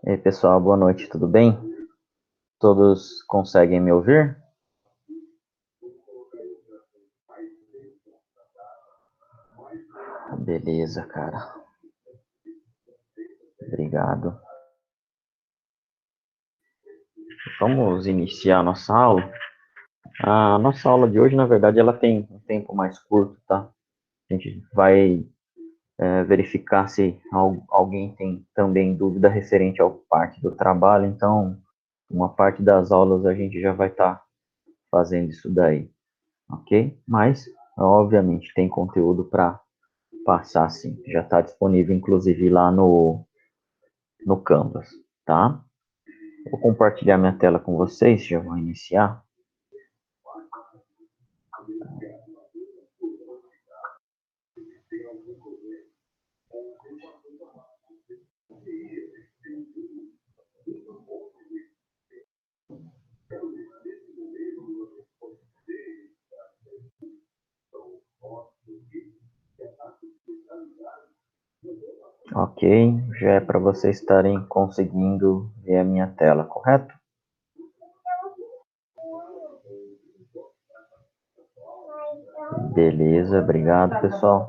E aí, pessoal, boa noite, tudo bem? Todos conseguem me ouvir? Beleza, cara. Obrigado. Vamos iniciar a nossa aula. A nossa aula de hoje, na verdade, ela tem um tempo mais curto, tá? A gente vai verificar se alguém tem também dúvida referente ao parte do trabalho, então, uma parte das aulas a gente já vai estar fazendo isso daí, ok? Mas, obviamente, tem conteúdo para passar, sim. Já está disponível, inclusive, lá no Canvas, tá? Vou compartilhar minha tela com vocês, já vou iniciar. Ok, já é para vocês estarem conseguindo ver a minha tela, correto? Beleza, obrigado, pessoal.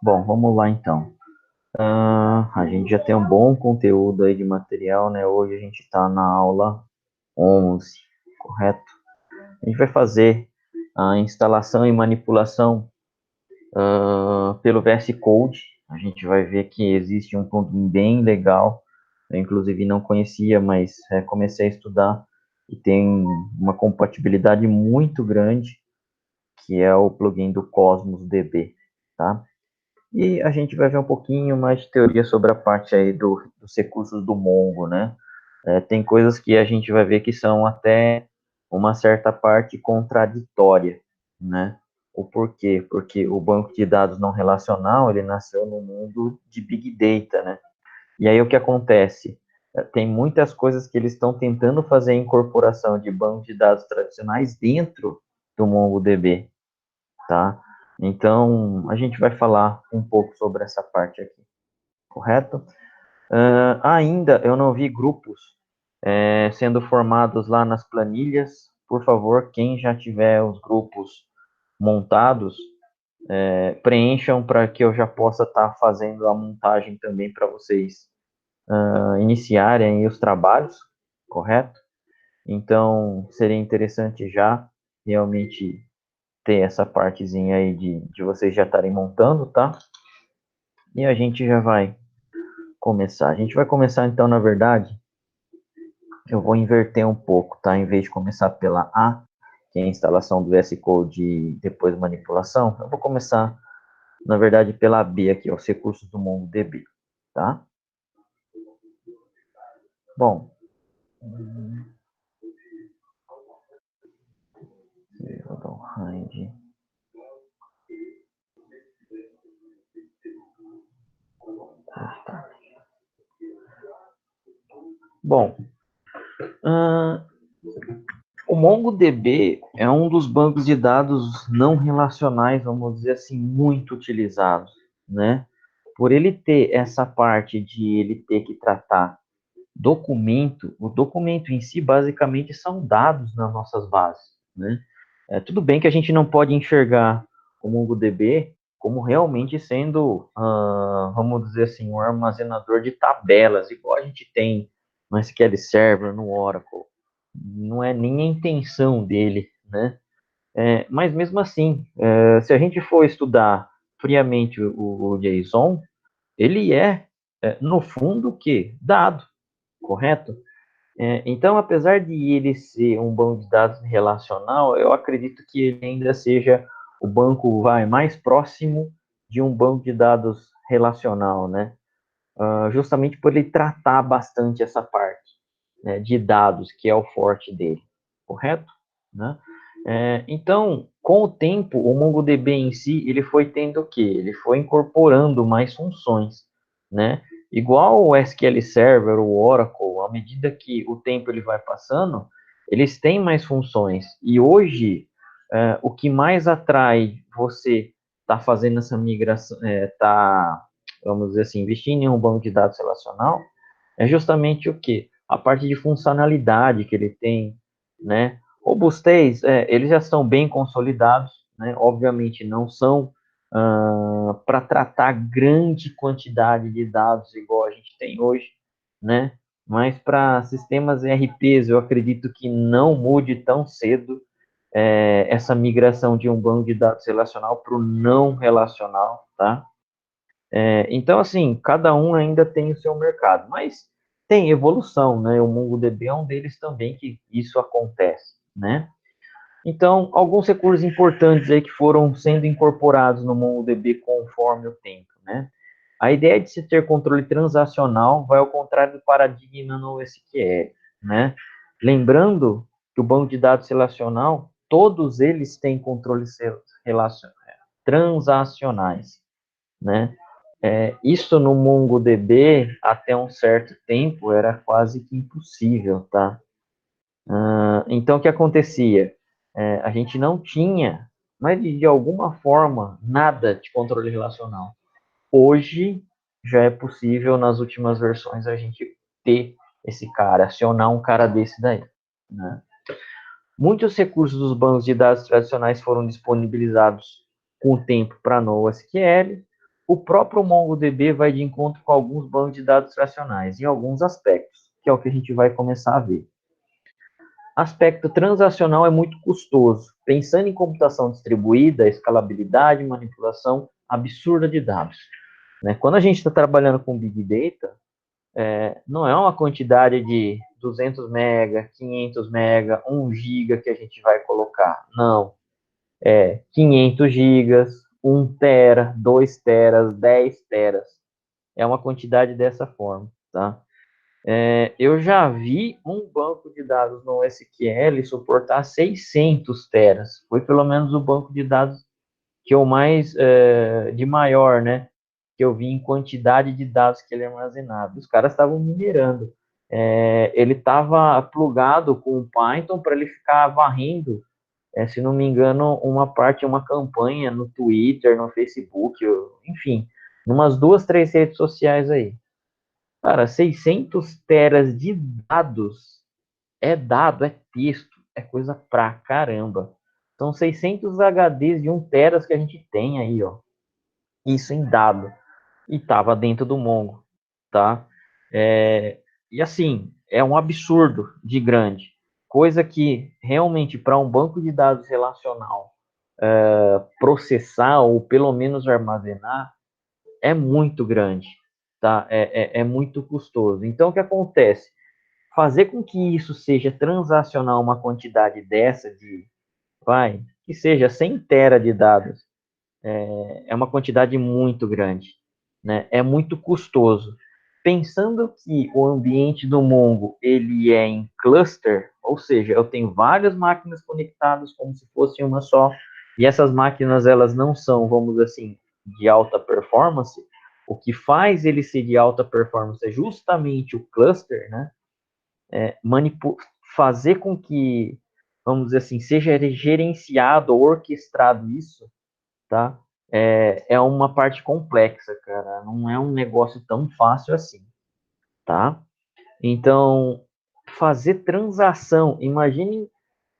Bom, vamos lá então. A gente já tem um bom conteúdo aí de material, né? Hoje a gente está na aula 11, correto? A gente vai fazer a instalação e manipulação pelo VS Code. A gente vai ver que existe um plugin bem legal. Eu, inclusive, não conhecia, mas comecei a estudar e tem uma compatibilidade muito grande, que é o plugin do Cosmos DB, tá? E a gente vai ver um pouquinho mais de teoria sobre a parte aí dos recursos do Mongo, né? Tem coisas que a gente vai ver que são até uma certa parte contraditória, né? O porquê? Porque o banco de dados não relacional, ele nasceu no mundo de Big Data, né? E aí o que acontece? Tem muitas coisas que eles estão tentando fazer a incorporação de bancos de dados tradicionais dentro do MongoDB, tá? Então, a gente vai falar um pouco sobre essa parte aqui, correto? Ainda eu não vi grupos sendo formados lá nas planilhas. Por favor, quem já tiver os grupos montados, preencham para que eu já possa estar fazendo a montagem também para vocês iniciarem os trabalhos, correto? Então, seria interessante já realmente ter essa partezinha aí de vocês já estarem montando, tá? E a gente já vai começar. A gente vai começar, então, na verdade, eu vou inverter um pouco, tá? Em vez de começar pela A, que é a instalação do VS Code e depois manipulação, eu vou começar, na verdade, pela B aqui, os recursos do MongoDB, tá? Bom, vou dar um hide. Bom, o MongoDB é um dos bancos de dados não relacionais, vamos dizer assim, muito utilizados, né? Por ele ter essa parte de ele ter que tratar documento, o documento em si basicamente são dados nas nossas bases, né? Tudo bem que a gente não pode enxergar o MongoDB como realmente sendo, vamos dizer assim, um armazenador de tabelas, igual a gente tem no SQL Server, no Oracle. Não é nem a intenção dele, né? Mas mesmo assim, se a gente for estudar friamente o JSON, ele no fundo, o quê? Dado, correto? Então, apesar de ele ser um banco de dados relacional, eu acredito que ele ainda seja o banco mais próximo de um banco de dados relacional, né? Justamente por ele tratar bastante essa parte, né, de dados, que é o forte dele, correto? Né? Então, com o tempo, o MongoDB em si, ele foi tendo o quê? Ele foi incorporando mais funções, né? Igual o SQL Server, o Oracle, à medida que o tempo ele vai passando, eles têm mais funções. E hoje, o que mais atrai você tá fazendo essa migração, tá vamos dizer assim, investindo em um banco de dados relacional, é justamente o quê? A parte de funcionalidade que ele tem, né? Robustez, eles já estão bem consolidados, né? Obviamente não são para tratar grande quantidade de dados igual a gente tem hoje, né? Mas para sistemas ERPs, eu acredito que não mude tão cedo essa migração de um banco de dados relacional para o não relacional, tá? Então, assim, cada um ainda tem o seu mercado, mas tem evolução, né? O MongoDB é um deles também que isso acontece, né? Então, alguns recursos importantes aí que foram sendo incorporados no MongoDB conforme o tempo, né? A ideia de se ter controle transacional vai ao contrário do paradigma no SQL, né? Lembrando que o banco de dados relacional, todos eles têm controles transacionais, né? Isso no MongoDB, até um certo tempo, era quase que impossível, tá? Então, o que acontecia? A gente não tinha, mas de alguma forma, nada de controle relacional. Hoje, já é possível, nas últimas versões, a gente ter esse cara, acionar um cara desse daí, né? Muitos recursos dos bancos de dados tradicionais foram disponibilizados com o tempo para NoSQL. O próprio MongoDB vai de encontro com alguns bancos de dados tradicionais, em alguns aspectos, que é o que a gente vai começar a ver. Aspecto transacional é muito custoso. Pensando em computação distribuída, escalabilidade, manipulação absurda de dados, né? Quando a gente está trabalhando com Big Data, não é uma quantidade de 200 mega, 500 mega, 1 giga que a gente vai colocar. Não. 500 gigas, 1 tera, 2 teras, 10 teras. É uma quantidade dessa forma, tá? Eu já vi um banco de dados no SQL suportar 600 teras. Foi pelo menos o banco de dados que eu mais, de maior, né? Que eu vi em quantidade de dados que ele armazenava. Os caras estavam minerando. Ele estava plugado com o Python para ele ficar varrendo, se não me engano, uma parte, uma campanha no Twitter, no Facebook, enfim, numas 2, 3 redes sociais aí. Cara, 600 teras de dados é dado, é texto, é coisa pra caramba. São 600 HDs de 1 teras que a gente tem aí, ó. Isso em dado. E tava dentro do Mongo, tá? E assim, é um absurdo de grande. Coisa que realmente para um banco de dados relacional processar ou pelo menos armazenar é muito grande, tá? É muito custoso. Então, o que acontece? Fazer com que isso seja transacional uma quantidade dessa que seja 100 tera de dados, é uma quantidade muito grande, né? É muito custoso. Pensando que o ambiente do Mongo ele é em cluster, ou seja, eu tenho várias máquinas conectadas como se fosse uma só, e essas máquinas elas não são, vamos dizer assim, de alta performance. O que faz ele ser de alta performance é justamente o cluster, né? Fazer com que, vamos dizer assim, seja gerenciado ou orquestrado isso, tá? É uma parte complexa, cara. Não é um negócio tão fácil assim, tá? Então, fazer transação, imagine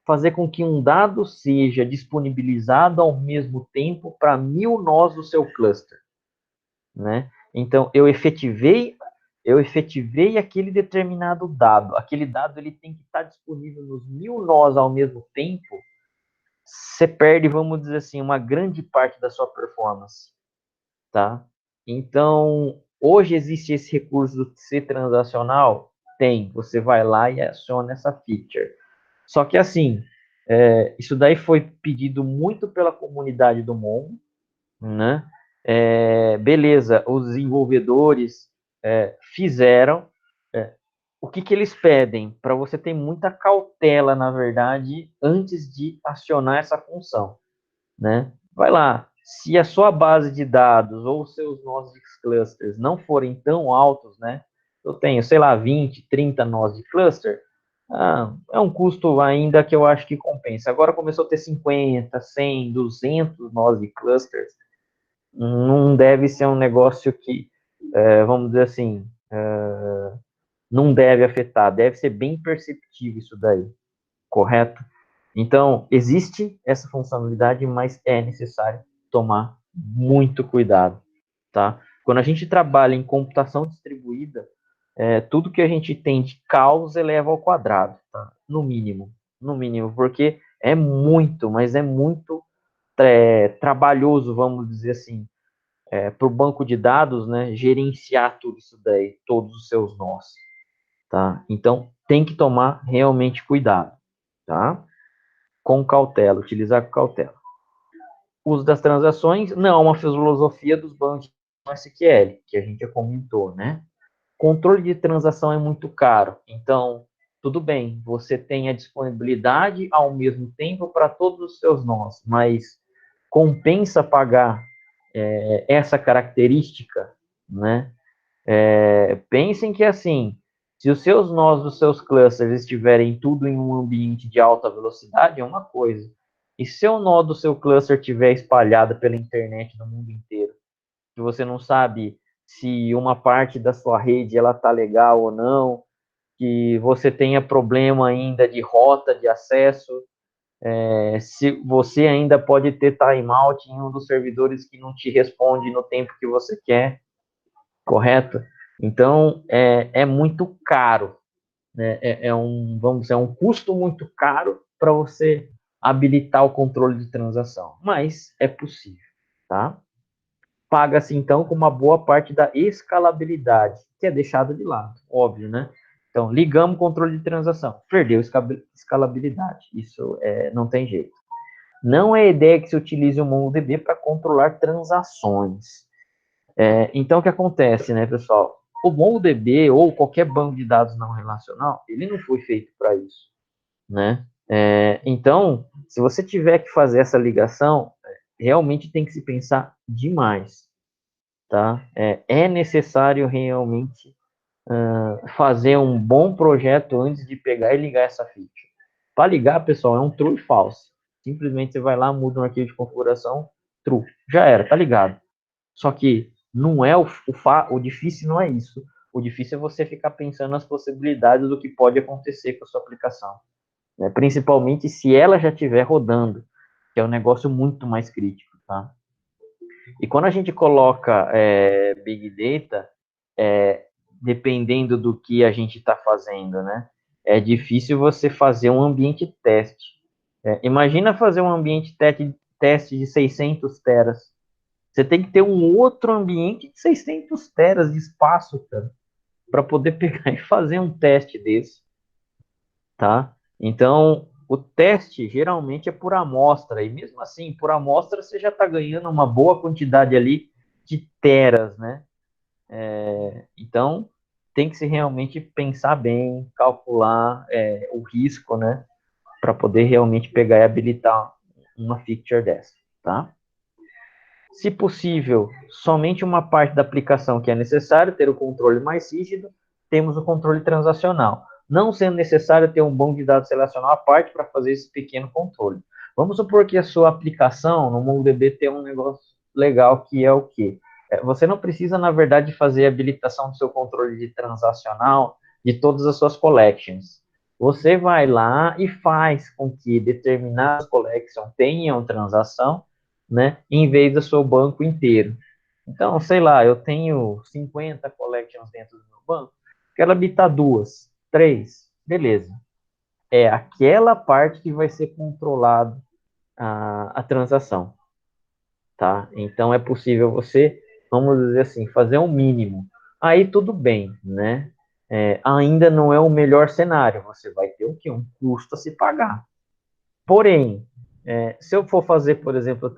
fazer com que um dado seja disponibilizado ao mesmo tempo para 1000 nós do seu cluster, né? Então, eu efetivei aquele determinado dado. Aquele dado ele tem que estar disponível nos 1000 nós ao mesmo tempo. Você perde, vamos dizer assim, uma grande parte da sua performance, tá? Então, hoje existe esse recurso do C transacional? Tem. Você vai lá e aciona essa feature. Só que assim, isso daí foi pedido muito pela comunidade do Mongo, né? Beleza, os desenvolvedores fizeram. O que, que eles pedem? Para você ter muita cautela, na verdade, antes de acionar essa função, né? Vai lá, se a sua base de dados ou os seus nós de clusters não forem tão altos, né? Eu tenho, sei lá, 20, 30 nós de cluster, é um custo ainda que eu acho que compensa. Agora começou a ter 50, 100, 200 nós de clusters, não deve ser um negócio que, vamos dizer assim, não deve afetar, deve ser bem perceptível isso daí, correto? Então, existe essa funcionalidade, mas é necessário tomar muito cuidado, tá? Quando a gente trabalha em computação distribuída, tudo que a gente tem de caos eleva ao quadrado, tá? No mínimo, porque é muito, mas é muito trabalhoso, vamos dizer assim, para o banco de dados, né, gerenciar tudo isso daí, todos os seus nós, tá? Então, tem que tomar realmente cuidado, tá? Com cautela, utilizar com cautela. Uso das transações não é uma filosofia dos bancos de SQL, que a gente já comentou, né? Controle de transação é muito caro, então tudo bem, você tem a disponibilidade ao mesmo tempo para todos os seus nós, mas compensa pagar essa característica, né? Pensem que assim, se os seus nós dos seus clusters estiverem tudo em um ambiente de alta velocidade, é uma coisa. E se o nó do seu cluster estiver espalhado pela internet no mundo inteiro, que você não sabe se uma parte da sua rede ela está legal ou não, que você tenha problema ainda de rota de acesso, se você ainda pode ter timeout em um dos servidores que não te responde no tempo que você quer, correto? Então, é muito caro, né? Vamos dizer, um custo muito caro para você habilitar o controle de transação, mas é possível, tá? Paga-se, então, com uma boa parte da escalabilidade, que é deixada de lado, óbvio, né? Então, ligamos o controle de transação, perdeu escalabilidade, isso não tem jeito. Não é ideia que se utilize o MongoDB para controlar transações. Então, o que acontece, né, pessoal? O MongoDB ou qualquer banco de dados não relacional, ele não foi feito para isso, né? Então, se você tiver que fazer essa ligação, realmente tem que se pensar demais, tá? É necessário realmente fazer um bom projeto antes de pegar e ligar essa feature. Para ligar, pessoal, é um true e false. Simplesmente você vai lá, muda um arquivo de configuração, true. Já era, tá ligado. Só que não é o difícil não é isso. O difícil é você ficar pensando nas possibilidades do que pode acontecer com a sua aplicação, né? Principalmente se ela já estiver rodando, que é um negócio muito mais crítico, tá? E quando a gente coloca Big Data, dependendo do que a gente está fazendo, né? É difícil você fazer um ambiente teste. Imagina fazer um ambiente teste de 600 teras. Você tem que ter um outro ambiente de 600 teras de espaço, cara, para poder pegar e fazer um teste desse, tá? Então, o teste geralmente é por amostra, e mesmo assim, por amostra você já está ganhando uma boa quantidade ali de teras, né? Então, tem que se realmente pensar bem, calcular o risco, né? Para poder realmente pegar e habilitar uma feature dessa, tá? Se possível, somente uma parte da aplicação que é necessário ter o controle mais rígido, temos o controle transacional. Não sendo necessário ter um banco de dados relacional à parte para fazer esse pequeno controle. Vamos supor que a sua aplicação no MongoDB tem um negócio legal que é o quê? Você não precisa, na verdade, fazer a habilitação do seu controle de transacional de todas as suas collections. Você vai lá e faz com que determinadas collections tenham transação, né, em vez do seu banco inteiro. Então, sei lá, eu tenho 50 collections dentro do meu banco, quero habilitar duas, três, beleza. É aquela parte que vai ser controlado a transação, tá? Então, é possível você, vamos dizer assim, fazer um mínimo. Aí tudo bem, né? Ainda não é o melhor cenário, você vai ter o quê? Um custo a se pagar. Porém, se eu for fazer, por exemplo,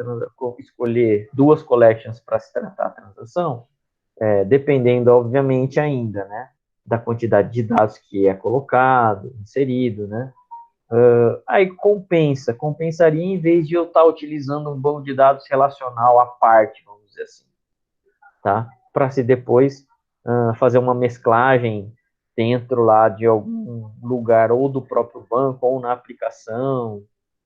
escolher duas collections para se tratar a transação, dependendo, obviamente, ainda, né, da quantidade de dados que é colocado, inserido, né, aí compensaria em vez de eu estar utilizando um banco de dados relacional à parte, vamos dizer assim, tá, para se depois fazer uma mesclagem dentro lá de algum lugar ou do próprio banco ou na aplicação,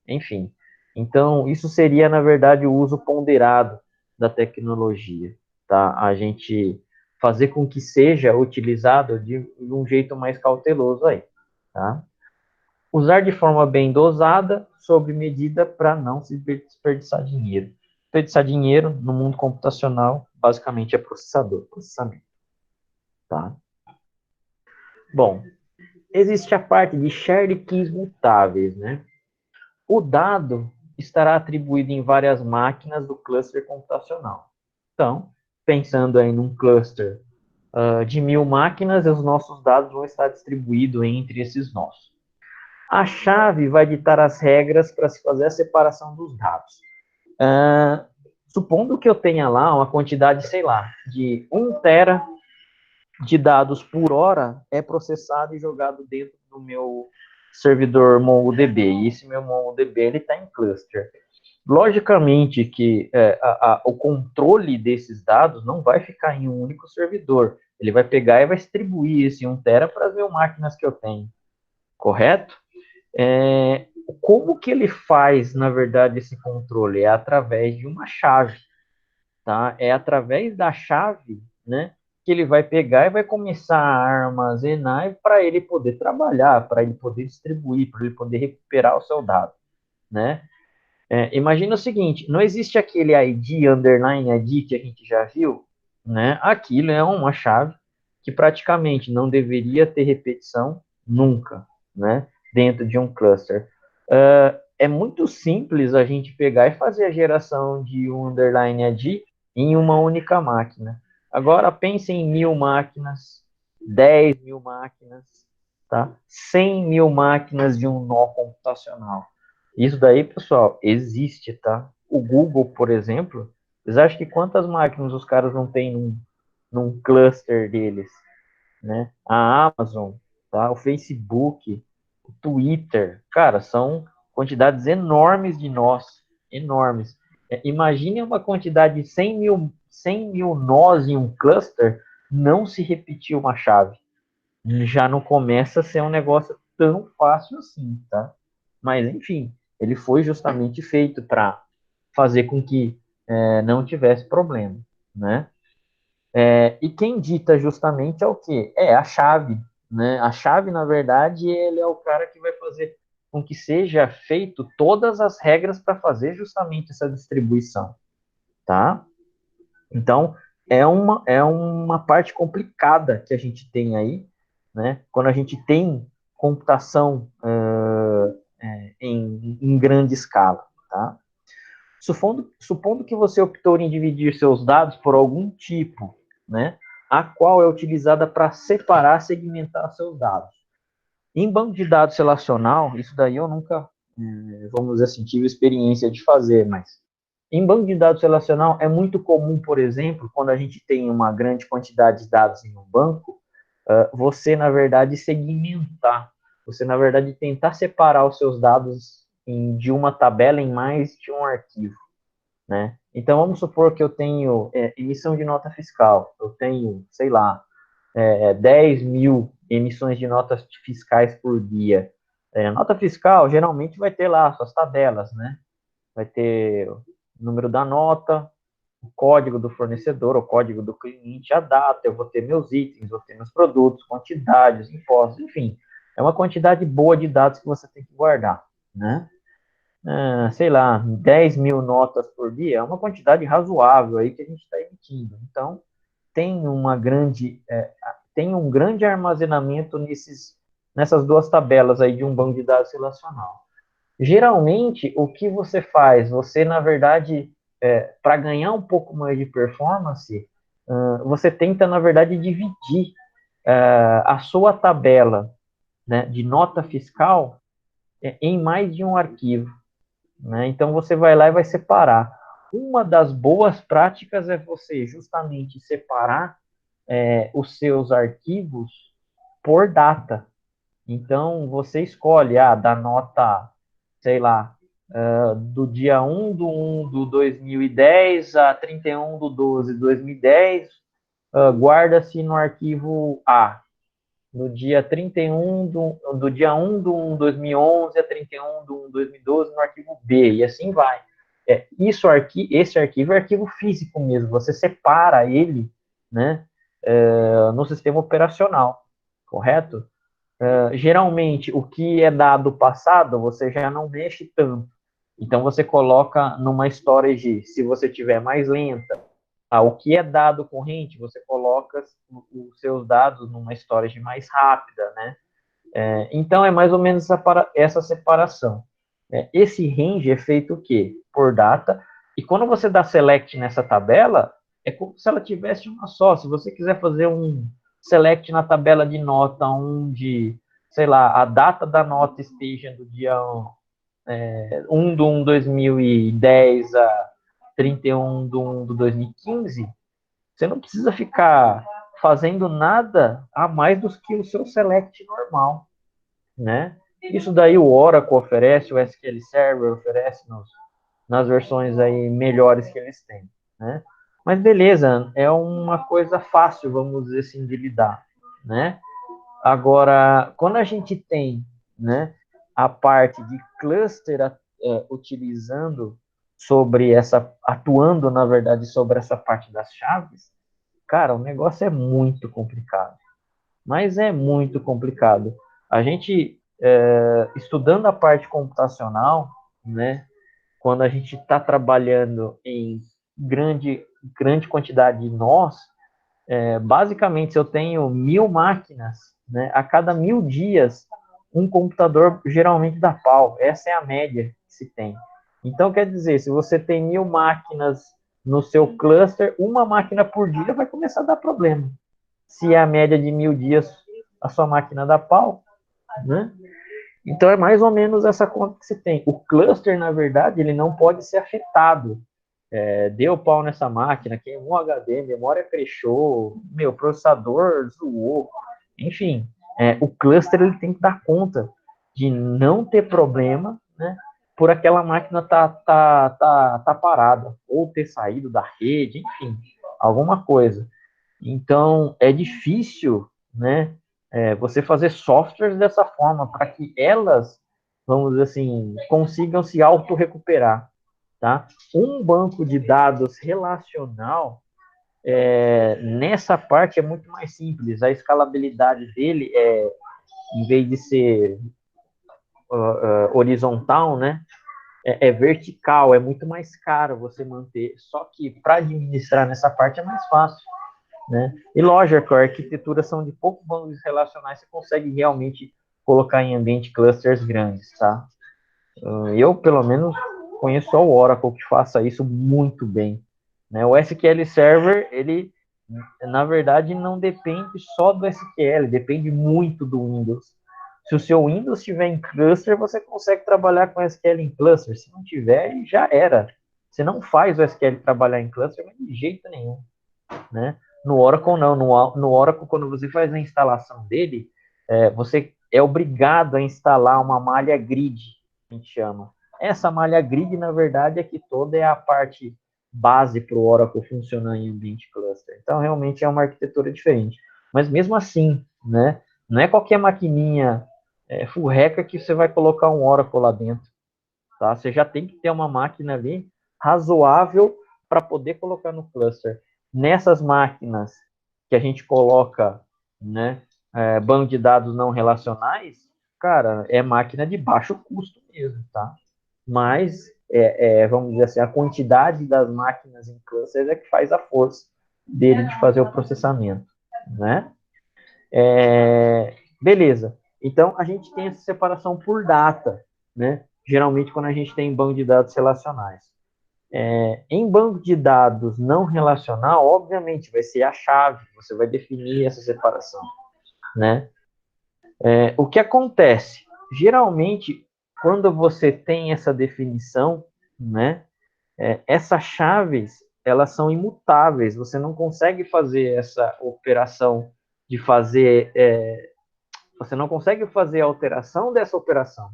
enfim. Então, isso seria, na verdade, o uso ponderado da tecnologia, tá? A gente fazer com que seja utilizado de um jeito mais cauteloso aí, tá? Usar de forma bem dosada, sob medida, para não se desperdiçar dinheiro. Desperdiçar dinheiro no mundo computacional, basicamente, é processamento, tá? Bom, existe a parte de shared keys mutáveis, né? O dado estará atribuído em várias máquinas do cluster computacional. Então, pensando aí num cluster de 1.000 máquinas, os nossos dados vão estar distribuídos entre esses nós. A chave vai ditar as regras para se fazer a separação dos dados. Supondo que eu tenha lá uma quantidade, sei lá, de 1 tera de dados por hora é processado e jogado dentro do meu servidor MongoDB. E esse meu MongoDB ele está em cluster. Logicamente que o controle desses dados não vai ficar em um único servidor. Ele vai pegar e vai distribuir esse 1 tera para as 1.000 máquinas que eu tenho. Correto? Como que ele faz, na verdade, esse controle? É através de uma chave, tá? É através da chave, né, que ele vai pegar e vai começar a armazenar para ele poder trabalhar, para ele poder distribuir, para ele poder recuperar o seu dado, né? Imagina o seguinte, não existe aquele ID, underline ID que a gente já viu, né? Aquilo é uma chave que praticamente não deveria ter repetição nunca, né? Dentro de um cluster. É muito simples a gente pegar e fazer a geração de um underline ID em uma única máquina. Agora pense em 1.000 máquinas, 10.000 máquinas, tá? 100.000 máquinas de um nó computacional. Isso daí, pessoal, existe, tá? O Google, por exemplo, vocês acham que quantas máquinas os caras não têm num cluster deles, né? A Amazon, tá? O Facebook, o Twitter, cara, são quantidades enormes de nós, enormes. Imagine uma quantidade de 100.000 nós em um cluster, não se repetir uma chave. Já não começa a ser um negócio tão fácil assim, tá? Mas, enfim, ele foi justamente feito para fazer com que não tivesse problema, né? E quem dita justamente é o quê? É a chave, né? A chave, na verdade, ele é o cara que vai fazer com que seja feito todas as regras para fazer justamente essa distribuição, tá? Então, é uma parte complicada que a gente tem aí, né? Quando a gente tem computação em grande escala, tá? Supondo que você optou em dividir seus dados por algum tipo, né? A qual é utilizada para separar, segmentar seus dados. Em banco de dados relacional, isso daí eu nunca, vamos dizer assim, tive experiência de fazer, mas em banco de dados relacional é muito comum, por exemplo, quando a gente tem uma grande quantidade de dados em um banco, você, na verdade, segmentar, você, na verdade, tentar separar os seus dados de uma tabela em mais de um arquivo, né? Então, vamos supor que eu tenho emissão de nota fiscal, eu tenho, sei lá, 10.000 emissões de notas fiscais por dia. Nota fiscal geralmente vai ter lá suas tabelas, né? Vai ter o número da nota, o código do fornecedor, o código do cliente, a data, eu vou ter meus itens, vou ter meus produtos, quantidades, impostos, enfim. É uma quantidade boa de dados que você tem que guardar, né? Sei lá, 10.000 notas por dia é uma quantidade razoável aí que a gente está emitindo. Então, tem tem um grande armazenamento nessas duas tabelas aí de um banco de dados relacional. Geralmente, o que você faz? Você, na verdade, para ganhar um pouco mais de performance, você tenta, na verdade, dividir a sua tabela, né, de nota fiscal em mais de um arquivo, né? Então, você vai lá e vai separar. Uma das boas práticas é você justamente separar os seus arquivos por data. Então, você escolhe, da nota, sei lá, do dia 1 do 2010 a 31 do 12 de 2010, guarda-se no arquivo A. No dia 31 do dia 1 do 1 de 2011 a 31 do 1 de 2012 no arquivo B, e assim vai. Esse arquivo é arquivo físico mesmo, você separa ele, né, no sistema operacional, correto? Geralmente, o que é dado passado, você já não mexe tanto. Então, você coloca numa storage, se você tiver mais lenta. O que é dado corrente, você coloca os seus dados numa storage mais rápida, né? Então, é mais ou menos essa separação. Esse range é feito o quê? Por data. E quando você dá select nessa tabela, é como se ela tivesse uma só. Se você quiser fazer um select na tabela de nota onde, sei lá, a data da nota esteja do dia 1 de 1 de 2010 a 31 de 1 de 2015, você não precisa ficar fazendo nada a mais do que o seu select normal, né? Isso daí o Oracle oferece, o SQL Server oferece nas versões aí melhores que eles têm, né? Mas beleza, é uma coisa fácil, vamos dizer assim, de lidar, né? Agora, quando a gente tem, né, a parte de cluster utilizando atuando, na verdade, sobre essa parte das chaves, cara, o negócio é muito complicado, mas é muito complicado. A gente, estudando a parte computacional, né, quando a gente está trabalhando em grande quantidade de nós, basicamente, se eu tenho 1.000 máquinas, né, a cada 1.000 dias, um computador geralmente dá pau. Essa é a média que se tem. Então, quer dizer, se você tem 1.000 máquinas no seu cluster, uma máquina por dia vai começar a dar problema. Se é a média de 1.000 dias, a sua máquina dá pau, né? Então, é mais ou menos essa conta que se tem. O cluster, na verdade, ele não pode ser afetado. Deu pau nessa máquina, queimou o HD, memória crashou, meu, processador zoou, enfim, o cluster ele tem que dar conta de não ter problema, né, por aquela máquina tá parada, ou ter saído da rede, enfim, alguma coisa. Então, é difícil, né, você fazer softwares dessa forma, para que elas, vamos dizer assim, consigam se auto-recuperar, tá? Um banco de dados relacional, nessa parte é muito mais simples. A escalabilidade dele em vez de ser horizontal, né? É vertical, é muito mais caro você manter. Só que para administrar nessa parte é mais fácil, né? E lógico, a arquitetura são de poucos bancos relacionais, você consegue realmente colocar em ambiente clusters grandes, tá? Eu, pelo menos, conheço só o Oracle que faça isso muito bem, né? O SQL Server, ele, na verdade, não depende só do SQL, depende muito do Windows. Se o seu Windows estiver em cluster, você consegue trabalhar com SQL em cluster. Se não tiver, já era. Você não faz o SQL trabalhar em cluster de jeito nenhum, né? No Oracle, não. No Oracle, quando você faz a instalação dele, você é obrigado a instalar uma malha grid, a gente chama. Essa malha grid, na verdade, aqui toda é a parte base para o Oracle funcionar em ambiente cluster. Então, realmente é uma arquitetura diferente. Mas mesmo assim, né, não é qualquer maquininha furreca que você vai colocar um Oracle lá dentro. Tá? Você já tem que ter uma máquina ali razoável para poder colocar no cluster. Nessas máquinas que a gente coloca, né, banco de dados não relacionais, cara, é máquina de baixo custo mesmo, tá? Mas, vamos dizer assim, a quantidade das máquinas em clusters é que faz a força dele de fazer o processamento, né? Beleza. Então, a gente tem essa separação por data, né? Geralmente, quando a gente tem banco de dados relacionais. Em banco de dados não relacional, obviamente, vai ser a chave, você vai definir essa separação, né? O que acontece? Geralmente, quando você tem essa definição, né? Essas chaves, elas são imutáveis, você não consegue fazer essa operação de fazer você não consegue fazer a alteração dessa operação,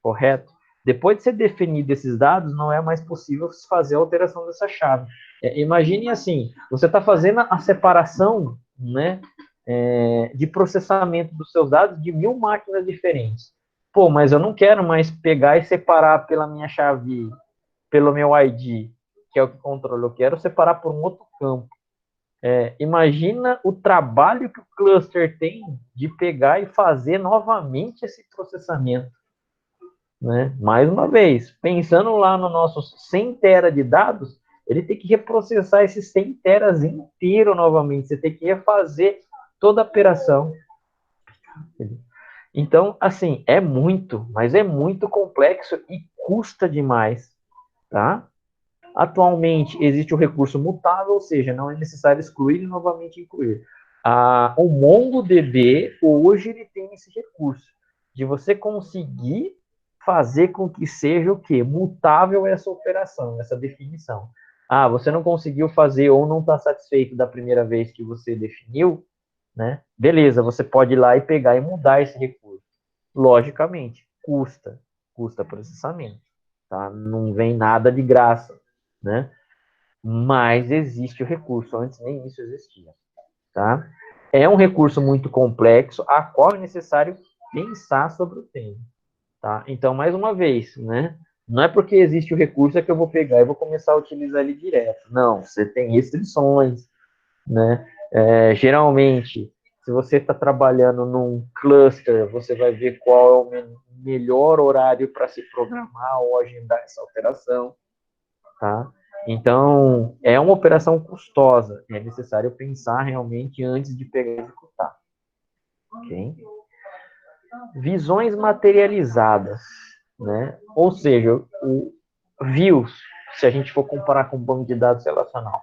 correto? Depois de ser definido esses dados, não é mais possível fazer a alteração dessa chave. Imagine assim, você está fazendo a separação, né, de processamento dos seus dados de 1.000 máquinas diferentes. Pô, mas eu não quero mais pegar e separar pela minha chave pelo meu ID, que é o que controla, eu quero separar por um outro campo. Imagina o trabalho que o cluster tem de pegar e fazer novamente esse processamento. Né? Mais uma vez, pensando lá no nosso 100 tera de dados, ele tem que reprocessar esses 100 teras inteiro novamente. Você tem que refazer toda a operação. Então, assim, é muito, mas é muito complexo e custa demais, tá? Atualmente, existe o recurso mutável, ou seja, não é necessário excluir e novamente incluir. O MongoDB, hoje, ele tem esse recurso de você conseguir fazer com que seja o quê? Mutável essa operação, essa definição. Você não conseguiu fazer ou não está satisfeito da primeira vez que você definiu, né? Beleza, você pode ir lá e pegar e mudar esse recurso. Logicamente, custa processamento, tá? Não vem nada de graça, né? Mas existe o recurso, antes nem isso existia, tá? É um recurso muito complexo, a qual é necessário pensar sobre o tema, tá? Então, mais uma vez, né? Não é porque existe o recurso que eu vou pegar e vou começar a utilizar ele direto. Não, você tem restrições, né? Geralmente, se você está trabalhando num cluster, você vai ver qual é o melhor horário para se programar ou agendar essa alteração, tá? Então, é uma operação custosa, é necessário pensar realmente antes de pegar e executar, ok? Visões materializadas, né? Ou seja, o views, se a gente for comparar com o banco de dados relacional,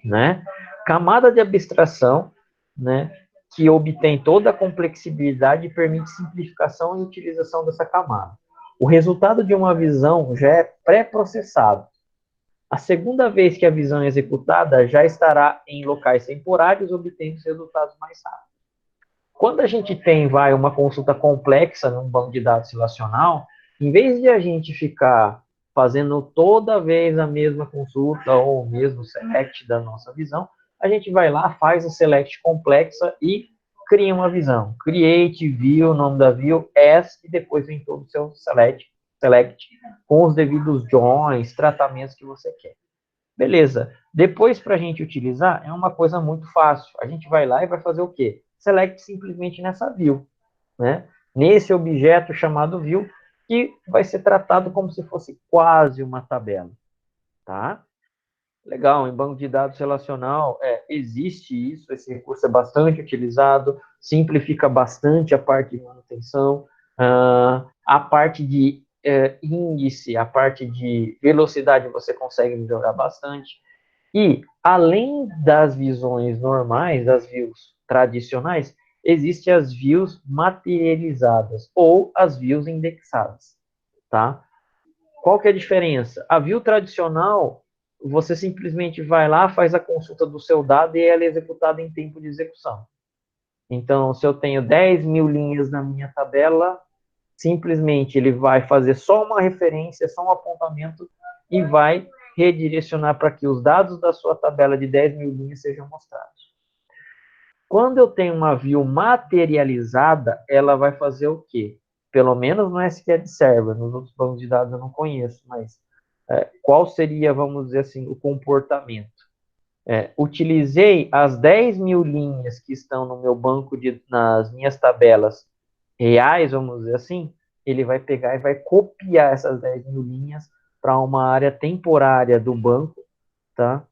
né? Camada de abstração, né? Que obtém toda a complexibilidade e permite simplificação e utilização dessa camada. O resultado de uma visão já é pré-processado. A segunda vez que a visão é executada já estará em locais temporários, obtendo resultados mais rápidos. Quando a gente tem, uma consulta complexa num banco de dados relacional, em vez de a gente ficar fazendo toda vez a mesma consulta ou o mesmo select da nossa visão, a gente vai lá, faz a select complexa e cria uma visão. Create, view, nome da view, as, e depois vem todo o seu select com os devidos joins, tratamentos que você quer. Beleza. Depois, para a gente utilizar, é uma coisa muito fácil. A gente vai lá e vai fazer o quê? Select simplesmente nessa view, né? Nesse objeto chamado view, que vai ser tratado como se fosse quase uma tabela, tá? Legal, em banco de dados relacional existe isso, esse recurso é bastante utilizado, simplifica bastante a parte de manutenção, a parte de índice, a parte de velocidade você consegue melhorar bastante. E, além das visões normais, das views tradicionais, existem as views materializadas ou as views indexadas, tá? Qual que é a diferença? A view tradicional, você simplesmente vai lá, faz a consulta do seu dado e ela é executada em tempo de execução. Então, se eu tenho 10 mil linhas na minha tabela, simplesmente ele vai fazer só uma referência, só um apontamento e vai redirecionar para que os dados da sua tabela de 10 mil linhas sejam mostrados. Quando eu tenho uma view materializada, ela vai fazer o quê? Pelo menos no SQL Server, nos outros bancos de dados eu não conheço, mas qual seria, vamos dizer assim, o comportamento? Utilizei as 10 mil linhas que estão no meu banco, nas minhas tabelas reais, vamos dizer assim, ele vai pegar e vai copiar essas 10 mil linhas para uma área temporária do banco, tá?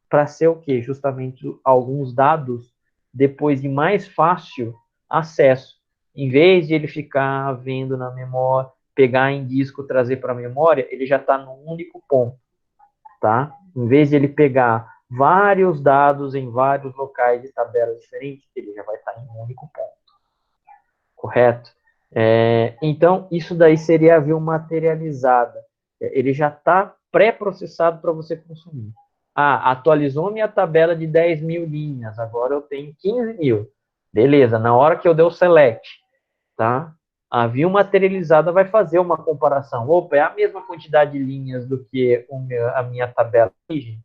Para ser o quê? Justamente alguns dados depois de mais fácil acesso. Em vez de ele ficar vendo na memória, pegar em disco, trazer para a memória, ele já está num único ponto, tá? Em vez de ele pegar vários dados em vários locais de tabelas diferentes, ele já vai estar em um único ponto, correto? Então, isso daí seria a view materializada. Ele já está pré-processado para você consumir. Atualizou minha tabela de 10 mil linhas, agora eu tenho 15 mil. Beleza, na hora que eu der o select, tá? A view materializada vai fazer uma comparação. Opa, é a mesma quantidade de linhas do que a minha tabela de origem?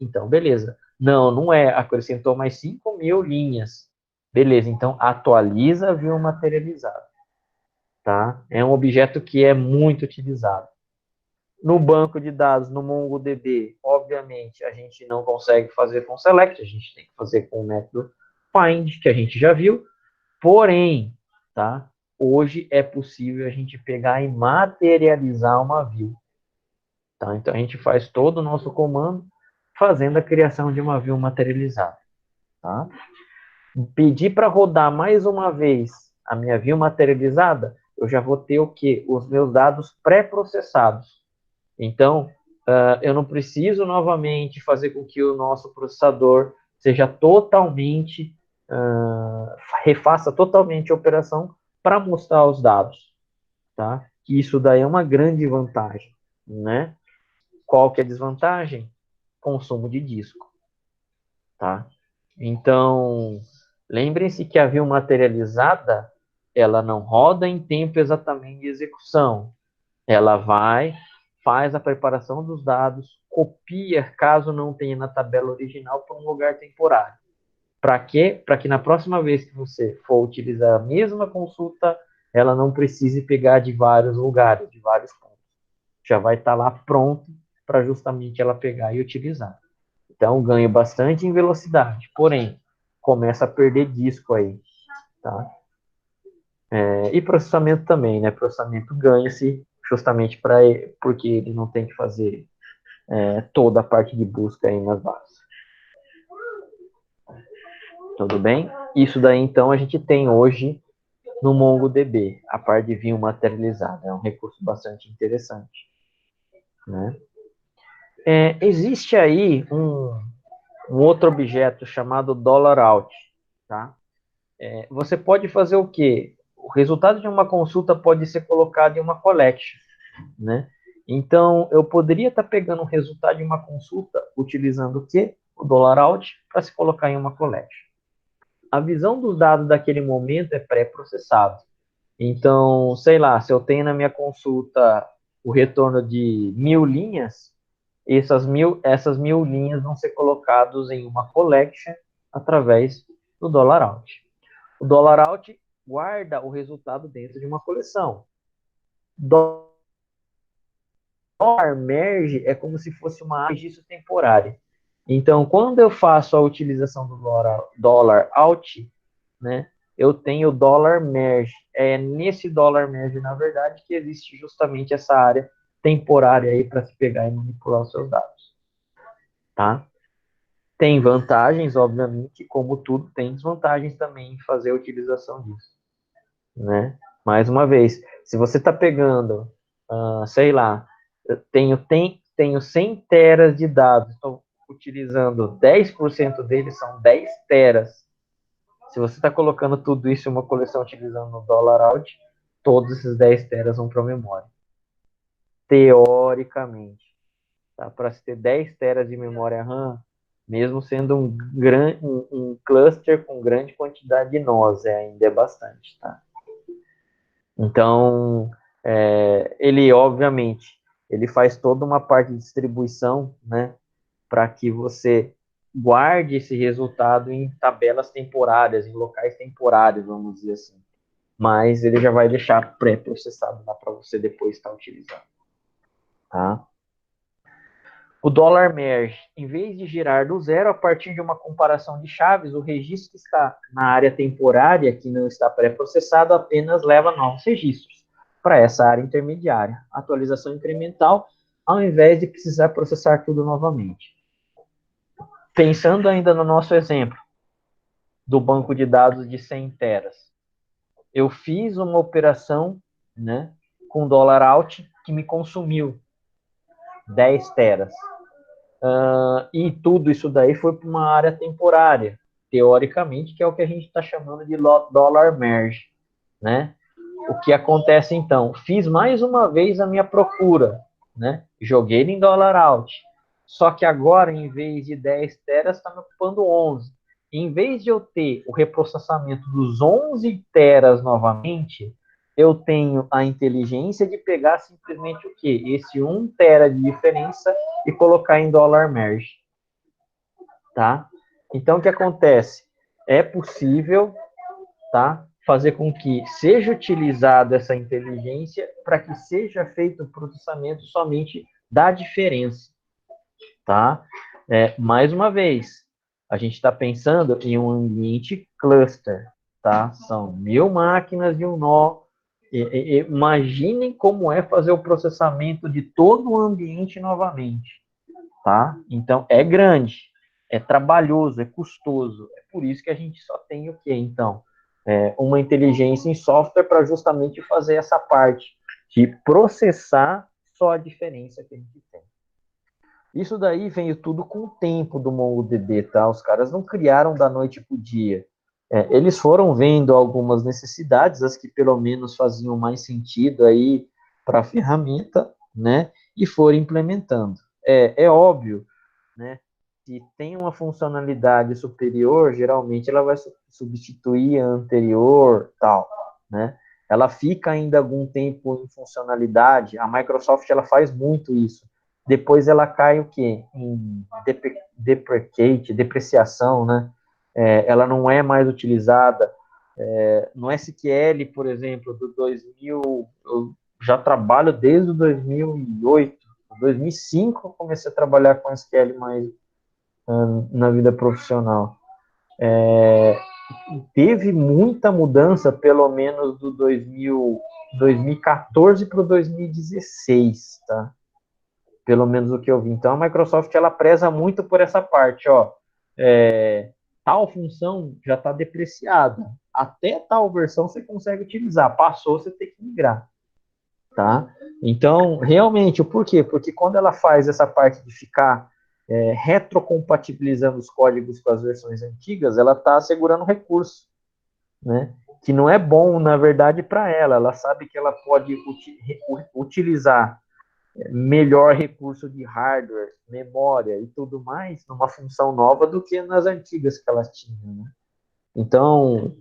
Então, beleza. Não, não é. Acrescentou mais 5 mil linhas. Beleza, então atualiza a view materializada. Tá? É um objeto que é muito utilizado. No banco de dados, no MongoDB, obviamente, a gente não consegue fazer com select, a gente tem que fazer com o método find, que a gente já viu. Porém, tá? Hoje é possível a gente pegar e materializar uma view. Tá? Então, a gente faz todo o nosso comando fazendo a criação de uma view materializada. Tá? Pedir para rodar mais uma vez a minha view materializada, eu já vou ter o quê? Os meus dados pré-processados. Então, eu não preciso novamente fazer com que o nosso processador seja totalmente, refaça totalmente a operação para mostrar os dados, tá? Que isso daí é uma grande vantagem, né? Qual que é a desvantagem? Consumo de disco, tá? Então, lembrem-se que a view materializada, ela não roda em tempo exatamente de execução. Ela vai, faz a preparação dos dados, copia, caso não tenha na tabela original, para um lugar temporário. Para quê? Para que na próxima vez que você for utilizar a mesma consulta, ela não precise pegar de vários lugares, de vários pontos. Já vai estar lá pronto para justamente ela pegar e utilizar. Então, ganho bastante em velocidade, porém, começa a perder disco aí, tá? E processamento também, né? Processamento ganha-se justamente porque ele não tem que fazer toda a parte de busca aí nas bases. Tudo bem? Isso daí, então, a gente tem hoje no MongoDB, a parte de view materializada. É um recurso bastante interessante, né? Existe aí um outro objeto chamado $out, tá? Você pode fazer o quê? O resultado de uma consulta pode ser colocado em uma collection, né? Então, eu poderia estar pegando o resultado de uma consulta utilizando o quê? O $out para se colocar em uma collection. A visão dos dados daquele momento é pré-processado. Então, sei lá, se eu tenho na minha consulta o retorno de 1.000 linhas, essas 1.000 linhas vão ser colocadas em uma collection através do $out. O $out guarda o resultado dentro de uma coleção. $merge é como se fosse uma registro temporário. Então, quando eu faço a utilização do $out, né, eu tenho o $merge. É nesse $merge, na verdade, que existe justamente essa área temporária aí para se pegar e manipular os seus dados. Tá? Tem vantagens, obviamente, como tudo, tem desvantagens também em fazer a utilização disso. Né? Mais uma vez, se você está pegando, sei lá, eu tenho 100 teras de dados, estou utilizando 10% deles, são 10 teras. Se você está colocando tudo isso em uma coleção utilizando o $out, todos esses 10 teras vão para a memória. Teoricamente. Tá? Para se ter 10 teras de memória RAM, mesmo sendo um cluster com grande quantidade de nós, ainda é bastante. Tá? Então, ele, obviamente, ele faz toda uma parte de distribuição, né, para que você guarde esse resultado em tabelas temporárias, em locais temporários, vamos dizer assim. Mas ele já vai deixar pré-processado lá para você depois estar utilizando. Tá? O $merge, em vez de girar do zero a partir de uma comparação de chaves, o registro que está na área temporária, que não está pré-processado, apenas leva novos registros para essa área intermediária. Atualização incremental, ao invés de precisar processar tudo novamente. Pensando ainda no nosso exemplo do banco de dados de 100 teras, eu fiz uma operação, né, com $out que me consumiu 10 teras. E tudo isso daí foi para uma área temporária, teoricamente, que é o que a gente está chamando de $merge, né? O que acontece então? Fiz mais uma vez a minha procura, né? Joguei em $out. Só que agora, em vez de 10 teras, está me ocupando 11. Em vez de eu ter o reprocessamento dos 11 teras novamente, eu tenho a inteligência de pegar simplesmente o quê? Esse 1 tera de diferença e colocar em $merge. Tá? Então, o que acontece? É possível, tá, fazer com que seja utilizada essa inteligência para que seja feito o processamento somente da diferença, tá? Mais uma vez, a gente está pensando em um ambiente cluster, tá? São 1000 máquinas de um nó. Imaginem como é fazer o processamento de todo o ambiente novamente, tá? Então, é grande, é trabalhoso, é custoso. É por isso que a gente só tem o quê, então? Uma inteligência em software para justamente fazer essa parte de processar só a diferença que a gente tem. Isso daí veio tudo com o tempo do MongoDB, tá? Os caras não criaram da noite para o dia. Eles foram vendo algumas necessidades, as que pelo menos faziam mais sentido aí para a ferramenta, né? E foram implementando. É óbvio, né? Se tem uma funcionalidade superior, geralmente ela vai substituir a anterior, tal, né? Ela fica ainda algum tempo em funcionalidade. A Microsoft ela faz muito isso. Depois ela cai o quê? Em depreciação, né? Ela não é mais utilizada. No SQL, por exemplo, do 2000, eu já trabalho desde o 2008. Em 2005 eu comecei a trabalhar com SQL mais na vida profissional. Teve muita mudança, pelo menos do 2014 para o 2016, tá? Pelo menos o que eu vi. Então, a Microsoft, ela preza muito por essa parte, ó. Tal função já está depreciada. Até tal versão você consegue utilizar. Passou, você tem que migrar, tá? Então, realmente, o porquê? Porque quando ela faz essa parte de ficar retrocompatibilizando os códigos com as versões antigas, ela está assegurando recurso, né? Que não é bom, na verdade, para ela. Ela sabe que ela pode utilizar melhor recurso de hardware, memória e tudo mais numa função nova do que nas antigas que ela tinha, né? Então,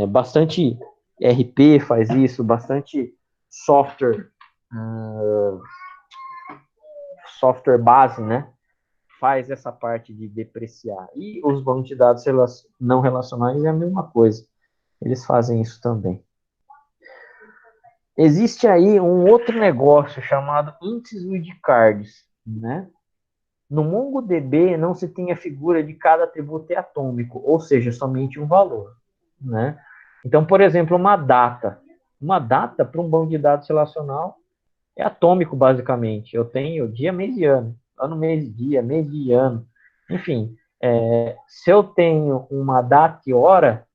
bastante RP faz isso, bastante software, software base, né? Faz essa parte de depreciar. E os bancos de dados não relacionais é a mesma coisa. Eles fazem isso também. Existe aí um outro negócio chamado índices wildcards, né? No MongoDB não se tem a figura de cada atributo é atômico, ou seja, somente um valor, né? Então, por exemplo, uma data. Uma data para um banco de dados relacional é atômico, basicamente. Eu tenho dia, mês e ano, mês e dia, mês e ano. Enfim, se eu tenho uma data e hora,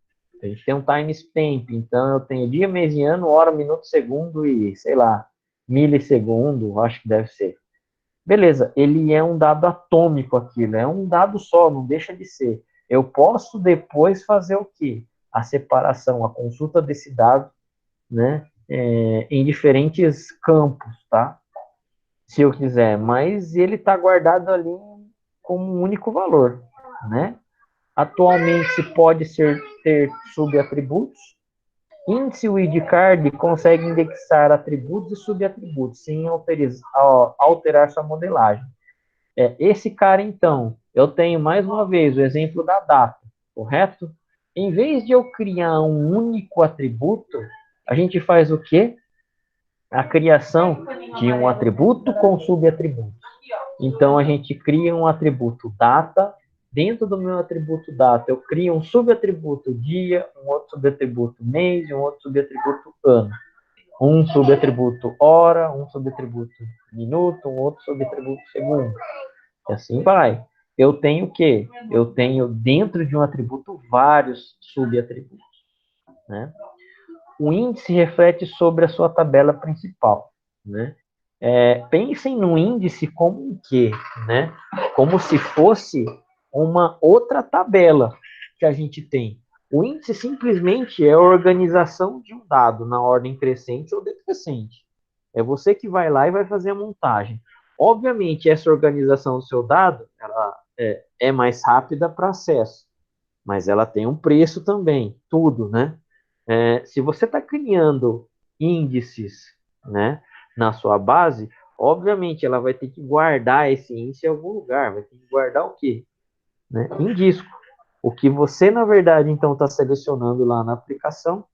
a gente tem um timestamp. Então, eu tenho dia, mês e ano, hora, minuto, segundo e, sei lá, milissegundo, acho que deve ser. Beleza, ele é um dado atômico aquilo, é um dado só, não deixa de ser. Eu posso depois fazer o quê? A separação, a consulta desse dado, né, em diferentes campos, tá? Se eu quiser, mas ele está guardado ali como um único valor, né? Atualmente se pode ter subatributos. Índice wildcard consegue indexar atributos e subatributos sem alterar sua modelagem. Esse cara, então, eu tenho mais uma vez o exemplo da data, correto? Em vez de eu criar um único atributo, a gente faz o quê? A criação de um atributo com subatributos. Então, a gente cria um atributo data. Dentro do meu atributo data, eu crio um subatributo dia, um outro subatributo mês e um outro subatributo ano. Um subatributo hora, um subatributo minuto, um outro subatributo segundo. E assim vai. Eu tenho o quê? Eu tenho dentro de um atributo vários subatributos, né? O índice reflete sobre a sua tabela principal, né? Pensem no índice como um quê, né? Como se fosse uma outra tabela que a gente tem. O índice simplesmente é a organização de um dado na ordem crescente ou decrescente. É você que vai lá e vai fazer a montagem. Obviamente, essa organização do seu dado, ela é mais rápida para acesso, mas ela tem um preço também, tudo, né? Se você está criando índices, né, na sua base, obviamente ela vai ter que guardar esse índice em algum lugar, vai ter que guardar o quê? Né? Em disco. O que você, na verdade, então, está selecionando lá na aplicação,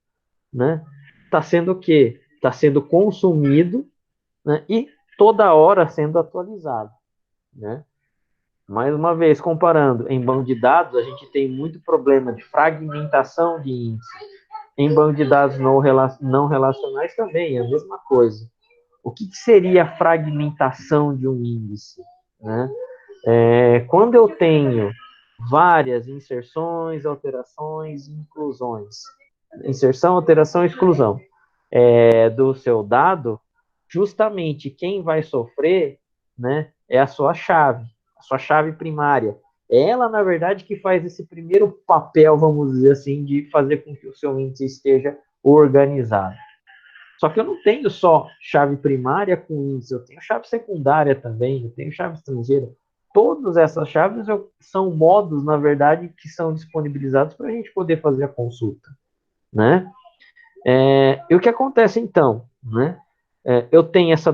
né, está sendo o quê? Está sendo consumido, né, e toda hora sendo atualizado, né? Mais uma vez, comparando, em banco de dados, a gente tem muito problema de fragmentação de índice. Em banco de dados não relacionais também é a mesma coisa. O que seria a fragmentação de um índice? Né? Quando eu tenho várias inserções, alterações e inclusões, inserção, alteração e exclusão do seu dado, justamente quem vai sofrer, né, é a sua chave primária. É ela, na verdade, que faz esse primeiro papel, vamos dizer assim, de fazer com que o seu índice esteja organizado. Só que eu não tenho só chave primária com índice, eu tenho chave secundária também, eu tenho chave estrangeira. Todas essas chaves são modos, na verdade, que são disponibilizados para a gente poder fazer a consulta, né? E o que acontece então, né? Eu tenho essa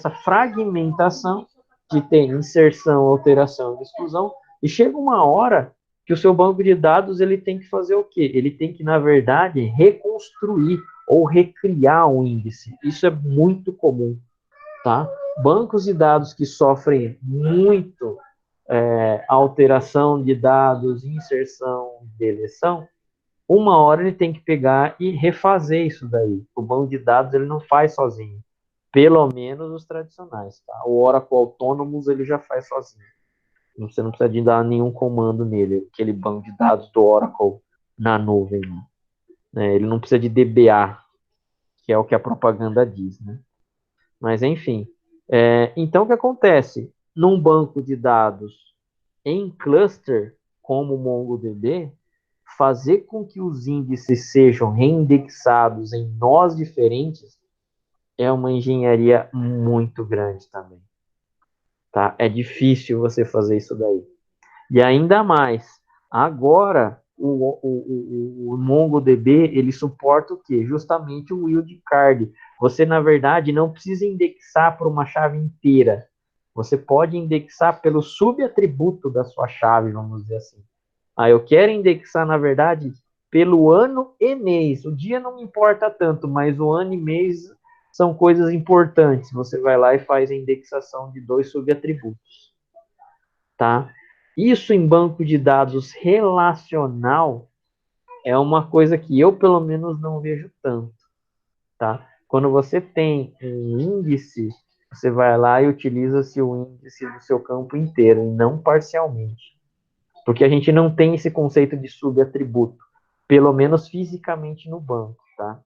fragmentação que tem inserção, alteração e exclusão, e chega uma hora que o seu banco de dados ele tem que fazer o quê? Ele tem que, na verdade, reconstruir ou recriar um índice. Isso é muito comum, tá? Bancos de dados que sofrem muito alteração de dados, inserção, deleção, uma hora ele tem que pegar e refazer isso daí. O banco de dados ele não faz sozinho. Pelo menos os tradicionais, tá? O Oracle Autonomous ele já faz sozinho. Você não precisa de dar nenhum comando nele, aquele banco de dados do Oracle na nuvem. Né? Ele não precisa de DBA, que é o que a propaganda diz, né? Mas enfim. Então o que acontece? Num banco de dados em cluster, como o MongoDB, fazer com que os índices sejam reindexados em nós diferentes é uma engenharia muito grande também. Tá? É difícil você fazer isso daí. E ainda mais, agora o MongoDB ele suporta o quê? Justamente o wildcard. Você, na verdade, não precisa indexar para uma chave inteira. Você pode indexar pelo subatributo da sua chave, vamos dizer assim. Eu quero indexar, na verdade, pelo ano e mês. O dia não me importa tanto, mas o ano e mês são coisas importantes. Você vai lá e faz a indexação de 2 subatributos. Tá? Isso em banco de dados relacional é uma coisa que eu, pelo menos, não vejo tanto. Tá? Quando você tem um índice, você vai lá e utiliza-se o índice do seu campo inteiro, e não parcialmente. Porque a gente não tem esse conceito de subatributo, pelo menos fisicamente no banco, tá?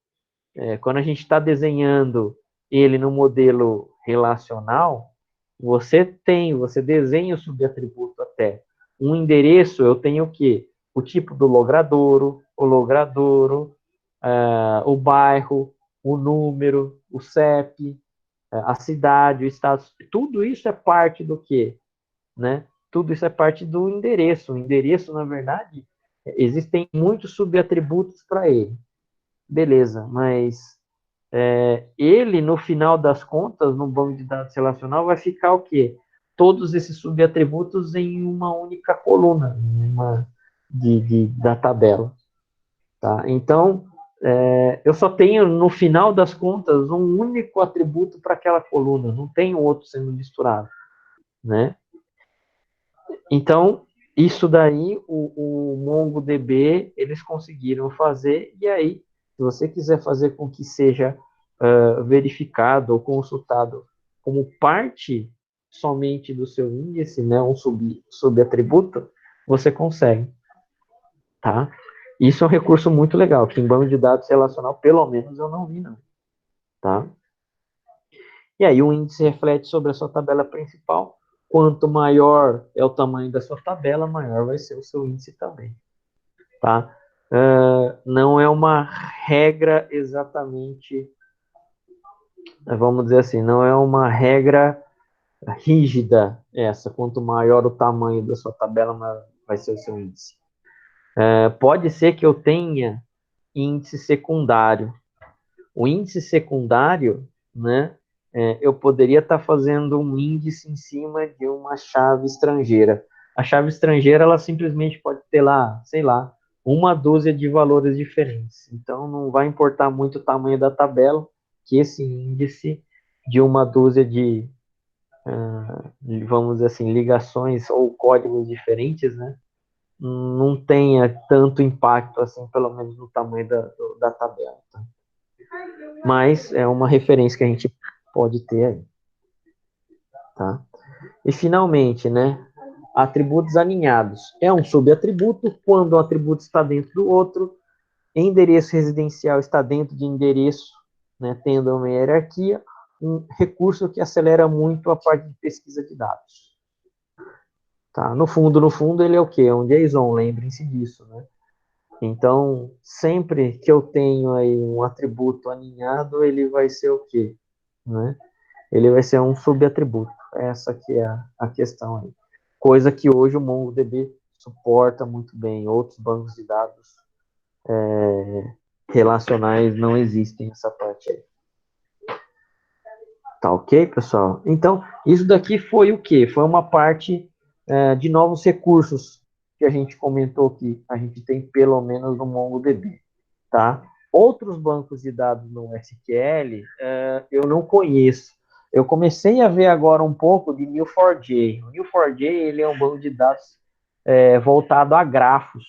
Quando a gente está desenhando ele no modelo relacional, você desenha o subatributo até. Um endereço, eu tenho o quê? O tipo do logradouro, o bairro, o número, o CEP, a cidade, o estado, tudo isso é parte do quê? Né? Tudo isso é parte do endereço. O endereço, na verdade, existem muitos subatributos para ele. Beleza, mas ele, no final das contas, no banco de dados relacional, vai ficar o quê? Todos esses subatributos em uma única coluna da tabela. Tá? Então, eu só tenho, no final das contas, um único atributo para aquela coluna, não tenho outro sendo misturado. Né? Então, isso daí, o MongoDB, eles conseguiram fazer, e aí, se você quiser fazer com que seja verificado ou consultado como parte somente do seu índice, né, um subatributo, você consegue, tá? Isso é um recurso muito legal, que em banco de dados relacional, pelo menos, eu não vi, não, tá? E aí o índice reflete sobre a sua tabela principal. Quanto maior é o tamanho da sua tabela, maior vai ser o seu índice também. Tá? Não é uma regra exatamente, vamos dizer assim, não é uma regra rígida essa. Quanto maior o tamanho da sua tabela, maior vai ser o seu índice. Pode ser que eu tenha índice secundário. O índice secundário, né, eu poderia estar fazendo um índice em cima de uma chave estrangeira. A chave estrangeira, ela simplesmente pode ter lá, sei lá, uma dúzia de valores diferentes. Então, não vai importar muito o tamanho da tabela, que esse índice de uma dúzia vamos dizer assim, ligações ou códigos diferentes, né, não tenha tanto impacto assim, pelo menos no tamanho da tabela. Tá? Mas é uma referência que a gente pode ter aí. Tá? E finalmente, né, atributos alinhados. É um subatributo quando um atributo está dentro do outro, endereço residencial está dentro de endereço, né, tendo uma hierarquia, um recurso que acelera muito a parte de pesquisa de dados. Tá? No fundo, ele é o quê? É um JSON, lembrem-se disso, né? Então, sempre que eu tenho aí um atributo alinhado, ele vai ser o quê? Né? Ele vai ser um subatributo. Essa que é a questão aí. Coisa que hoje o MongoDB suporta muito bem. Outros bancos de dados relacionais não existem essa parte aí. Tá ok, pessoal? Então, isso daqui foi o quê? Foi uma parte de novos recursos que a gente comentou que a gente tem pelo menos no MongoDB, tá? Outros bancos de dados no SQL eu não conheço. Eu comecei a ver agora um pouco de Neo4j. O Neo4j ele é um banco de dados voltado a grafos,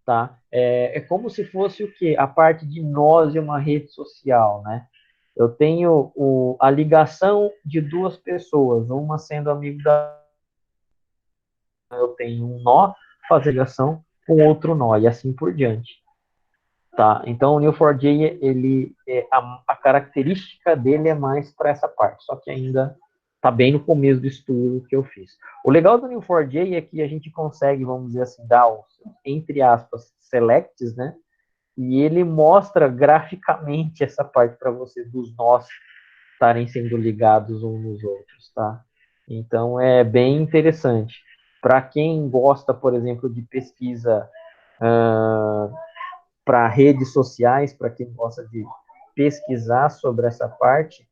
tá? É como se fosse o quê? A parte de nós e uma rede social, né? Eu tenho a ligação de duas pessoas, uma sendo amigo da. Eu tenho um nó, fazer ligação com outro nó, e assim por diante. Tá? Então, o Neo4j, ele, a característica dele é mais para essa parte, só que ainda está bem no começo do estudo que eu fiz. O legal do Neo4j é que a gente consegue, vamos dizer assim, dar os, entre aspas, selects, né? E ele mostra graficamente essa parte para você dos nós estarem sendo ligados uns nos outros, tá? Então é bem interessante. Para quem gosta, por exemplo, de pesquisa para redes sociais, para quem gosta de pesquisar sobre essa parte,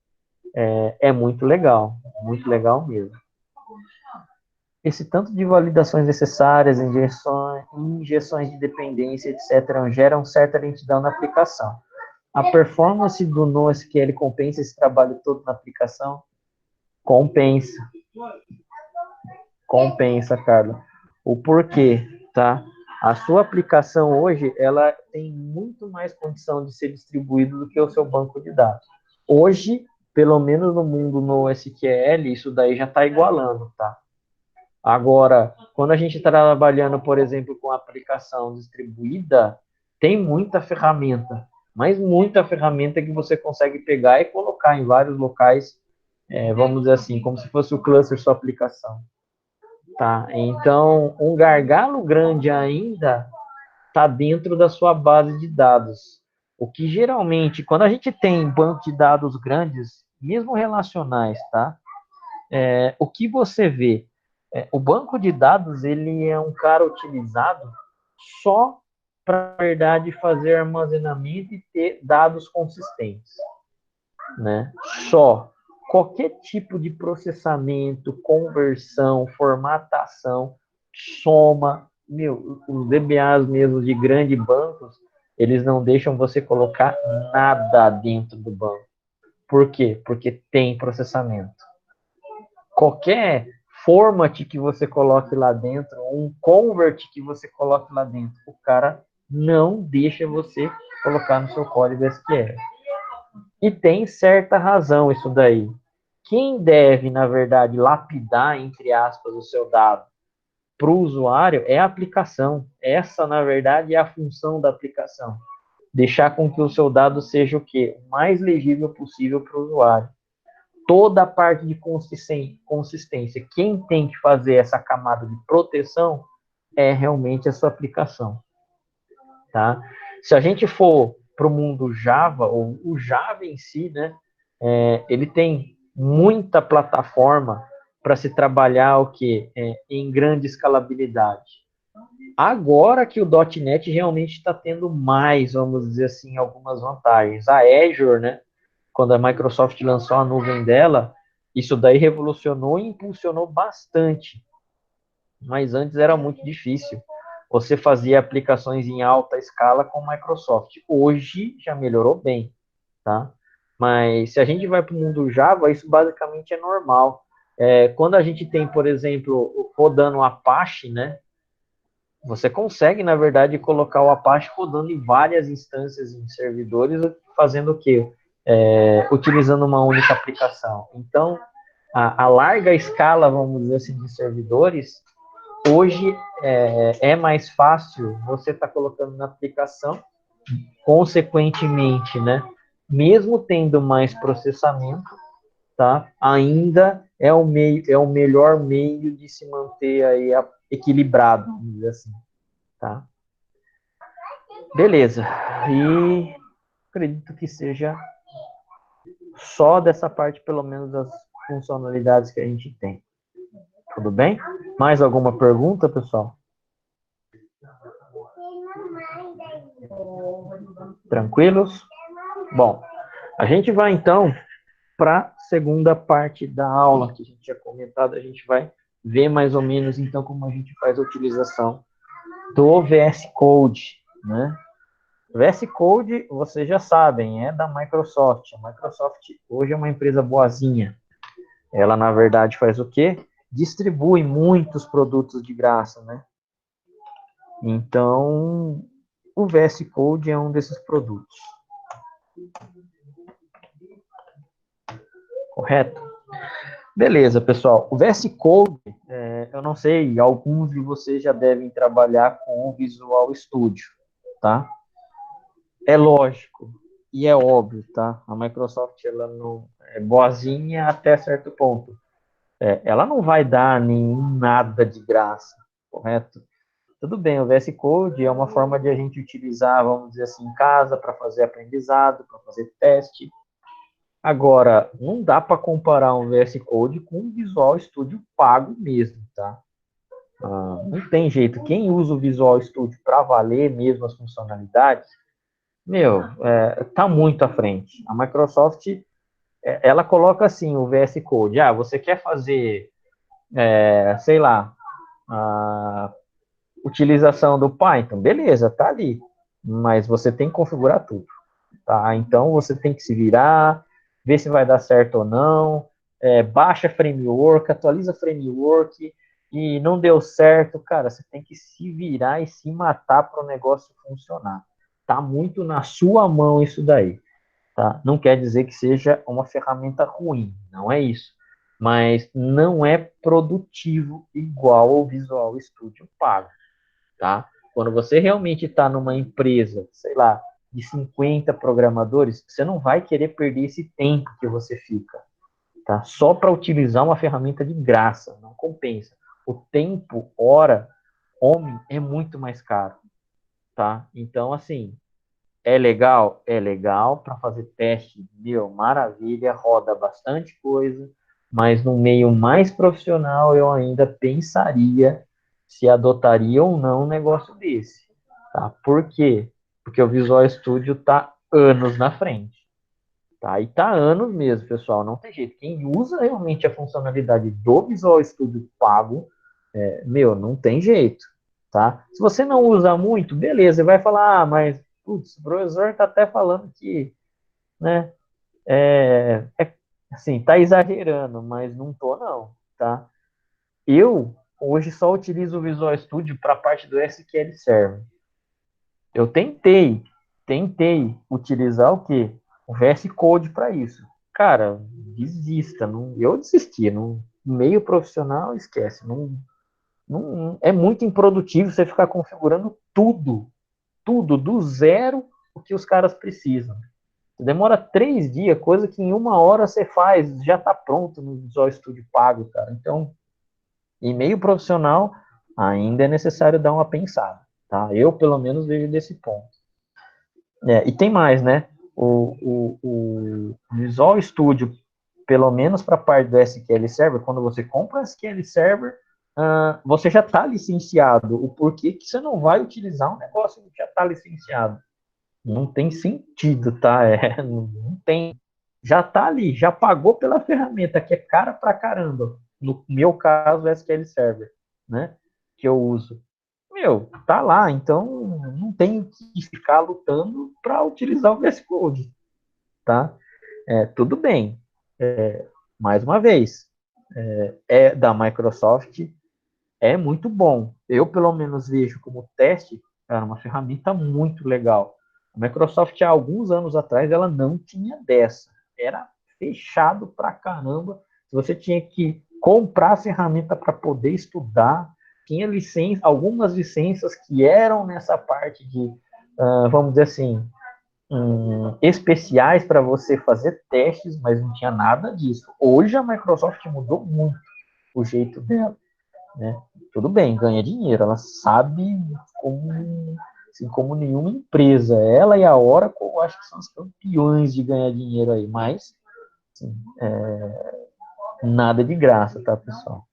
é muito legal mesmo. Esse tanto de validações necessárias, injeções de dependência, etc., geram certa lentidão na aplicação. A performance do NoSQL compensa esse trabalho todo na aplicação? Compensa. Compensa, Carla. O porquê, tá? A sua aplicação hoje, ela tem muito mais condição de ser distribuída do que o seu banco de dados. Hoje, pelo menos no mundo no SQL, isso daí já está igualando, tá? Agora, quando a gente está trabalhando, por exemplo, com aplicação distribuída, tem muita ferramenta, mas muita ferramenta que você consegue pegar e colocar em vários locais, vamos dizer assim, como se fosse o cluster sua aplicação. Tá? Então, um gargalo grande ainda está dentro da sua base de dados. O que geralmente, quando a gente tem banco de dados grandes, mesmo relacionais, tá? O que você vê? O banco de dados ele é um cara utilizado só para, na verdade, fazer armazenamento e ter dados consistentes, né? Só. Qualquer tipo de processamento, conversão, formatação, soma, os DBAs mesmo de grandes bancos, eles não deixam você colocar nada dentro do banco. Por quê? Porque tem processamento. Qualquer format que você coloque lá dentro, um convert que você coloque lá dentro, o cara não deixa você colocar no seu código SQL. E tem certa razão isso daí. Quem deve, na verdade, lapidar, entre aspas, o seu dado para o usuário é a aplicação. Essa, na verdade, é a função da aplicação. Deixar com que o seu dado seja o quê? O mais legível possível para o usuário. Toda a parte de consistência, quem tem que fazer essa camada de proteção é realmente a sua aplicação. Tá? Se a gente for para o mundo Java, ou o Java em si, né, ele tem muita plataforma para se trabalhar o que em grande escalabilidade. Agora que o .NET realmente está tendo mais, vamos dizer assim, algumas vantagens. A Azure, né, quando a Microsoft lançou a nuvem dela, isso daí revolucionou e impulsionou bastante. Mas antes era muito difícil. Você fazia aplicações em alta escala com Microsoft. Hoje já melhorou bem, tá? Mas se a gente vai para o mundo Java, isso basicamente é normal. Quando a gente tem, por exemplo, rodando o Apache, né? Você consegue, na verdade, colocar o Apache rodando em várias instâncias em servidores, fazendo o quê? Utilizando uma única aplicação. Então, a larga escala, vamos dizer assim, de servidores, hoje é mais fácil você estar colocando na aplicação, consequentemente, né? Mesmo tendo mais processamento, tá? Ainda é o melhor meio de se manter aí equilibrado, vamos dizer assim, tá? Beleza. E acredito que seja só dessa parte, pelo menos, das funcionalidades que a gente tem. Tudo bem? Mais alguma pergunta, pessoal? Tranquilos? Bom, a gente vai então para a segunda parte da aula que a gente tinha comentado. A gente vai ver mais ou menos então como a gente faz a utilização do VS Code, né? VS Code, vocês já sabem, é da Microsoft. A Microsoft hoje é uma empresa boazinha. Ela, na verdade, faz o quê? Distribui muitos produtos de graça, né? Então, o VS Code é um desses produtos. Correto? Beleza, pessoal. O VS Code, eu não sei, alguns de vocês já devem trabalhar com o Visual Studio, tá? É lógico e é óbvio, tá? A Microsoft, ela não é boazinha até certo ponto. Ela não vai dar nenhum nada de graça, correto? Tudo bem, o VS Code é uma forma de a gente utilizar, vamos dizer assim, em casa para fazer aprendizado, para fazer teste. Agora, não dá para comparar um VS Code com um Visual Studio pago mesmo, tá? Não tem jeito. Quem usa o Visual Studio para valer mesmo as funcionalidades, meu, tá muito à frente. A Microsoft, ela coloca assim o VS Code. Você quer fazer, sei lá, a utilização do Python? Beleza, tá ali. Mas você tem que configurar tudo, tá? Então você tem que se virar, ver se vai dar certo ou não, baixa framework, atualiza framework, e não deu certo, cara, você tem que se virar e se matar para o negócio funcionar. Tá muito na sua mão isso daí, tá? Não quer dizer que seja uma ferramenta ruim, não é isso. Mas não é produtivo igual ao Visual Studio pago, tá? Quando você realmente está numa empresa, sei lá, de 50 programadores, você não vai querer perder esse tempo que você fica, tá? Só para utilizar uma ferramenta de graça, não compensa. O tempo, hora, homem, é muito mais caro, tá? Então, assim, é legal? É legal para fazer teste, meu, maravilha, roda bastante coisa, mas no meio mais profissional eu ainda pensaria se adotaria ou não um negócio desse, tá? Por quê? Porque o Visual Studio tá anos na frente, tá? E tá anos mesmo, pessoal, não tem jeito. Quem usa realmente a funcionalidade do Visual Studio pago, meu, não tem jeito, tá? Se você não usa muito, beleza, você vai falar, mas, putz, o professor tá até falando que, né, assim, tá exagerando, mas não tô não, tá? Eu, hoje, só utilizo o Visual Studio para a parte do SQL Server. Eu tentei utilizar o quê? O VS Code para isso. Cara, desista, não, eu desisti, no meio profissional, esquece, não, é muito improdutivo você ficar configurando tudo, do zero, o que os caras precisam. Demora 3 dias, coisa que em 1 hora você faz, já está pronto no Visual Studio pago, cara. Então, em meio profissional, ainda é necessário dar uma pensada, tá? Eu, pelo menos, vejo desse ponto. E tem mais, né? O Visual Studio, pelo menos para a parte do SQL Server, quando você compra o SQL Server, você já está licenciado. O porquê que você não vai utilizar um negócio que já está licenciado? Não tem sentido, tá? Não tem. Já está ali, já pagou pela ferramenta, que é cara pra caramba. No meu caso, o SQL Server, né? Que eu uso. Meu, tá lá, então não tenho que ficar lutando para utilizar o VS Code, tá? Tudo bem. Mais uma vez, é da Microsoft, é muito bom. Eu, pelo menos, vejo como teste, cara, uma ferramenta muito legal. A Microsoft, há alguns anos atrás, ela não tinha dessa. Era fechado pra caramba. Você tinha que comprar a ferramenta para poder estudar. Tinha licença, algumas licenças que eram nessa parte de, vamos dizer assim, especiais para você fazer testes, mas não tinha nada disso. Hoje a Microsoft mudou muito o jeito dela, né? Tudo bem, ganha dinheiro, ela sabe como, assim, como nenhuma empresa. Ela e a Oracle, eu acho que são os campeões de ganhar dinheiro aí, mas assim, nada de graça, tá, pessoal?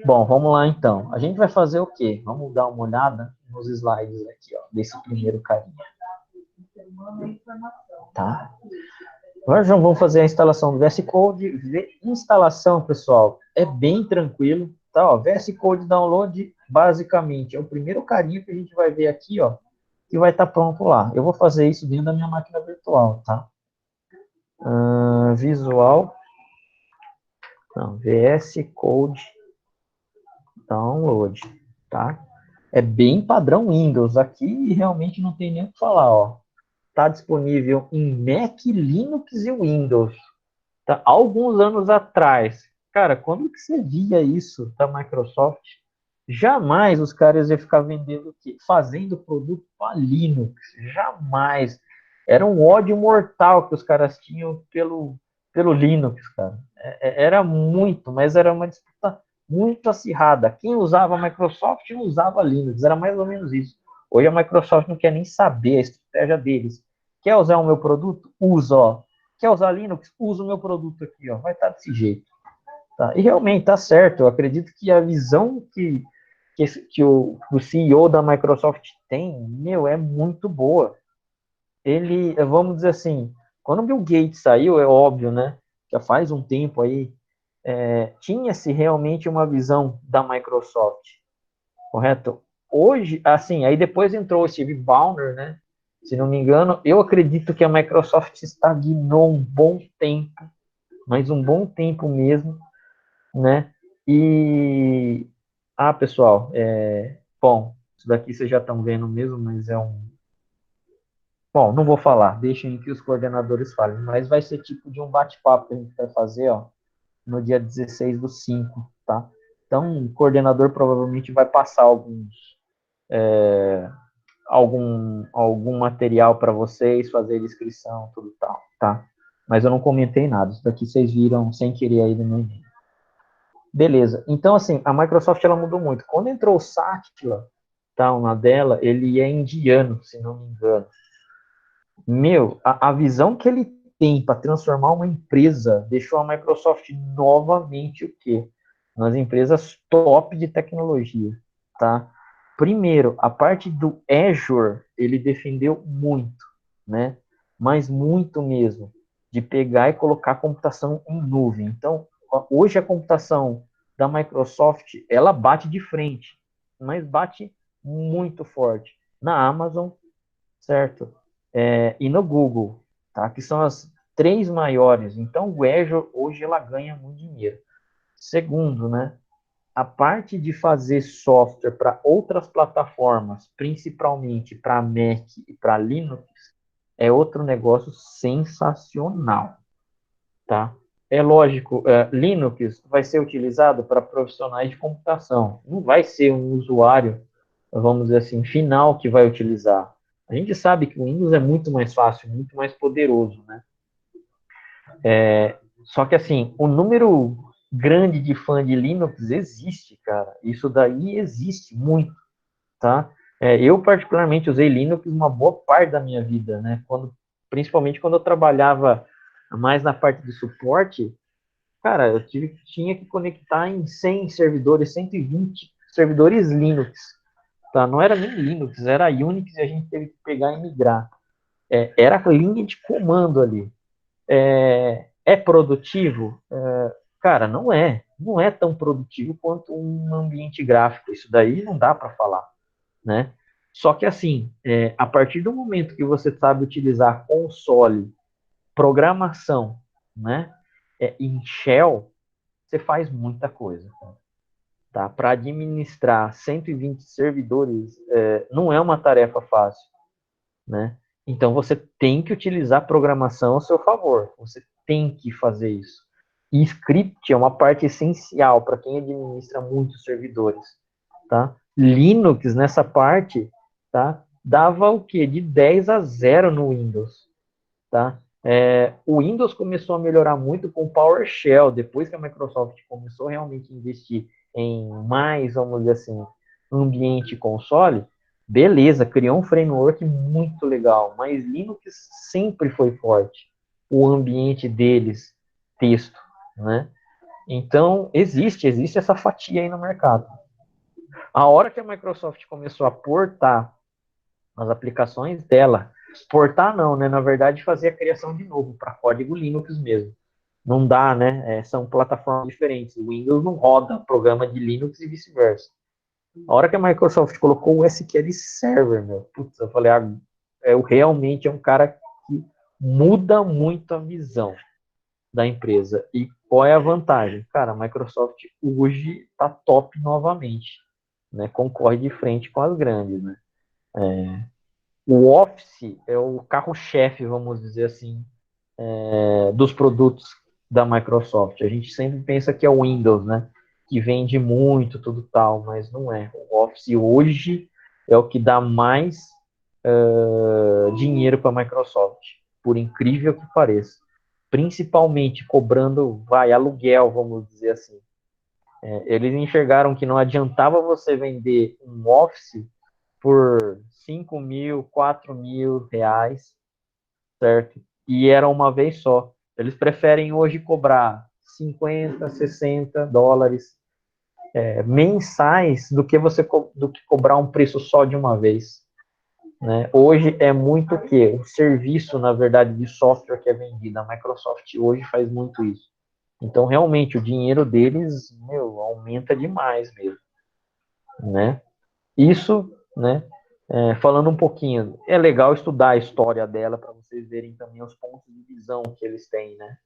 Bom, vamos lá então. A gente vai fazer o quê? Vamos dar uma olhada nos slides aqui, ó, desse primeiro carinha, tá? Agora já vamos fazer a instalação do VS Code. Instalação, pessoal, é bem tranquilo, tá? Ó, VS Code Download, basicamente, é o primeiro carinha que a gente vai ver aqui, ó, que vai estar pronto lá. Eu vou fazer isso dentro da minha máquina virtual, tá? Visual, não, VS Code Download, tá? É bem padrão Windows. Aqui realmente não tem nem o que falar, ó. Está disponível em Mac, Linux e Windows. Tá? Alguns anos atrás, cara, quando que você via isso da Microsoft? Jamais os caras iam ficar vendendo, fazendo produto para Linux. Jamais. Era um ódio mortal que os caras tinham pelo Linux, cara. Era muito, mas era uma disputa muito acirrada. Quem usava a Microsoft não usava Linux. Era mais ou menos isso. Hoje a Microsoft não quer nem saber a estratégia deles. Quer usar o meu produto? Usa, ó. Quer usar Linux? Usa o meu produto aqui, ó. Vai estar desse jeito. Tá? E realmente está certo. Eu acredito que a visão que o CEO da Microsoft tem, meu, é muito boa. Ele, vamos dizer assim, quando o Bill Gates saiu, é óbvio, né? Já faz um tempo aí, tinha-se realmente uma visão da Microsoft, correto? Hoje, assim, aí depois entrou o Steve Ballmer, né? Se não me engano, eu acredito que a Microsoft estagnou um bom tempo, mas um bom tempo mesmo, né? E pessoal, bom, isso daqui vocês já estão vendo mesmo, mas é um. Bom, não vou falar, deixem que os coordenadores falem, mas vai ser tipo de um bate-papo que a gente vai fazer, ó, no dia 16/5, tá? Então, o coordenador provavelmente vai passar algum material para vocês, fazer inscrição, tudo tal, tá? Mas eu não comentei nada, isso daqui vocês viram sem querer aí no meu e-mail. Beleza. Então, assim, a Microsoft ela mudou muito. Quando entrou o Satya, tá, uma dela, ele é indiano, se não me engano. Meu, a visão que ele tem para transformar uma empresa deixou a Microsoft novamente o quê? Nas empresas top de tecnologia, tá? Primeiro, a parte do Azure, ele defendeu muito, né? Mas muito mesmo, de pegar e colocar a computação em nuvem. Então, hoje a computação da Microsoft, ela bate de frente, mas bate muito forte na Amazon, certo? E no Google, tá? Que são as três maiores. Então, o Azure hoje ela ganha muito dinheiro. Segundo, né? A parte de fazer software para outras plataformas, principalmente para Mac e para Linux, é outro negócio sensacional, tá? É lógico, Linux vai ser utilizado para profissionais de computação. Não vai ser um usuário, vamos dizer assim, final que vai utilizar. A gente sabe que o Windows é muito mais fácil, muito mais poderoso, né? Só que assim, o número grande de fã de Linux existe, cara. Isso daí existe muito, tá? Eu particularmente usei Linux uma boa parte da minha vida, né? Principalmente quando eu trabalhava mais na parte de suporte, cara, tinha que conectar em 100 servidores, 120 servidores Linux, tá? Não era nem Linux, era Unix e a gente teve que pegar e migrar. Era a linha de comando ali. É produtivo? Cara, não é. Não é tão produtivo quanto um ambiente gráfico. Isso daí não dá para falar, né? Só que assim, a partir do momento que você sabe utilizar console programação, né? Em Shell, você faz muita coisa. Tá? Para administrar 120 servidores, não é uma tarefa fácil, né? Então, você tem que utilizar a programação a seu favor. Você tem que fazer isso. E script é uma parte essencial para quem administra muitos servidores, tá? Linux, nessa parte, tá? Dava o quê? De 10-0 no Windows, tá? O Windows começou a melhorar muito com o PowerShell, depois que a Microsoft começou realmente a investir em mais, vamos dizer assim, ambiente console, beleza, criou um framework muito legal, mas Linux sempre foi forte, o ambiente deles, texto, né? Então, existe essa fatia aí no mercado. A hora que a Microsoft começou a portar as aplicações dela, portar não, né? Na verdade, fazer a criação de novo para código Linux mesmo. Não dá, né? São plataformas diferentes. O Windows não roda programa de Linux e vice-versa. A hora que a Microsoft colocou o SQL Server, meu, putz, eu falei, realmente é um cara que muda muito a visão da empresa. E qual é a vantagem? Cara, a Microsoft hoje está top novamente, né? Concorre de frente com as grandes, né? O Office é o carro-chefe, vamos dizer assim, dos produtos da Microsoft. A gente sempre pensa que é o Windows, né? Que vende muito, tudo tal, mas não é. O Office hoje é o que dá mais dinheiro para a Microsoft, por incrível que pareça. Principalmente cobrando, aluguel, vamos dizer assim. Eles enxergaram que não adiantava você vender um Office por 5 mil, 4 mil reais, certo? E era uma vez só. Eles preferem hoje cobrar 50, 60 dólares mensais do que cobrar um preço só de uma vez. Né? Hoje é muito o quê? O serviço, na verdade, de software que é vendido. A Microsoft hoje faz muito isso. Então, realmente, o dinheiro deles, meu, aumenta demais mesmo. Né? Isso, né? Falando um pouquinho, é legal estudar a história dela para vocês verem também os pontos de visão que eles têm, né?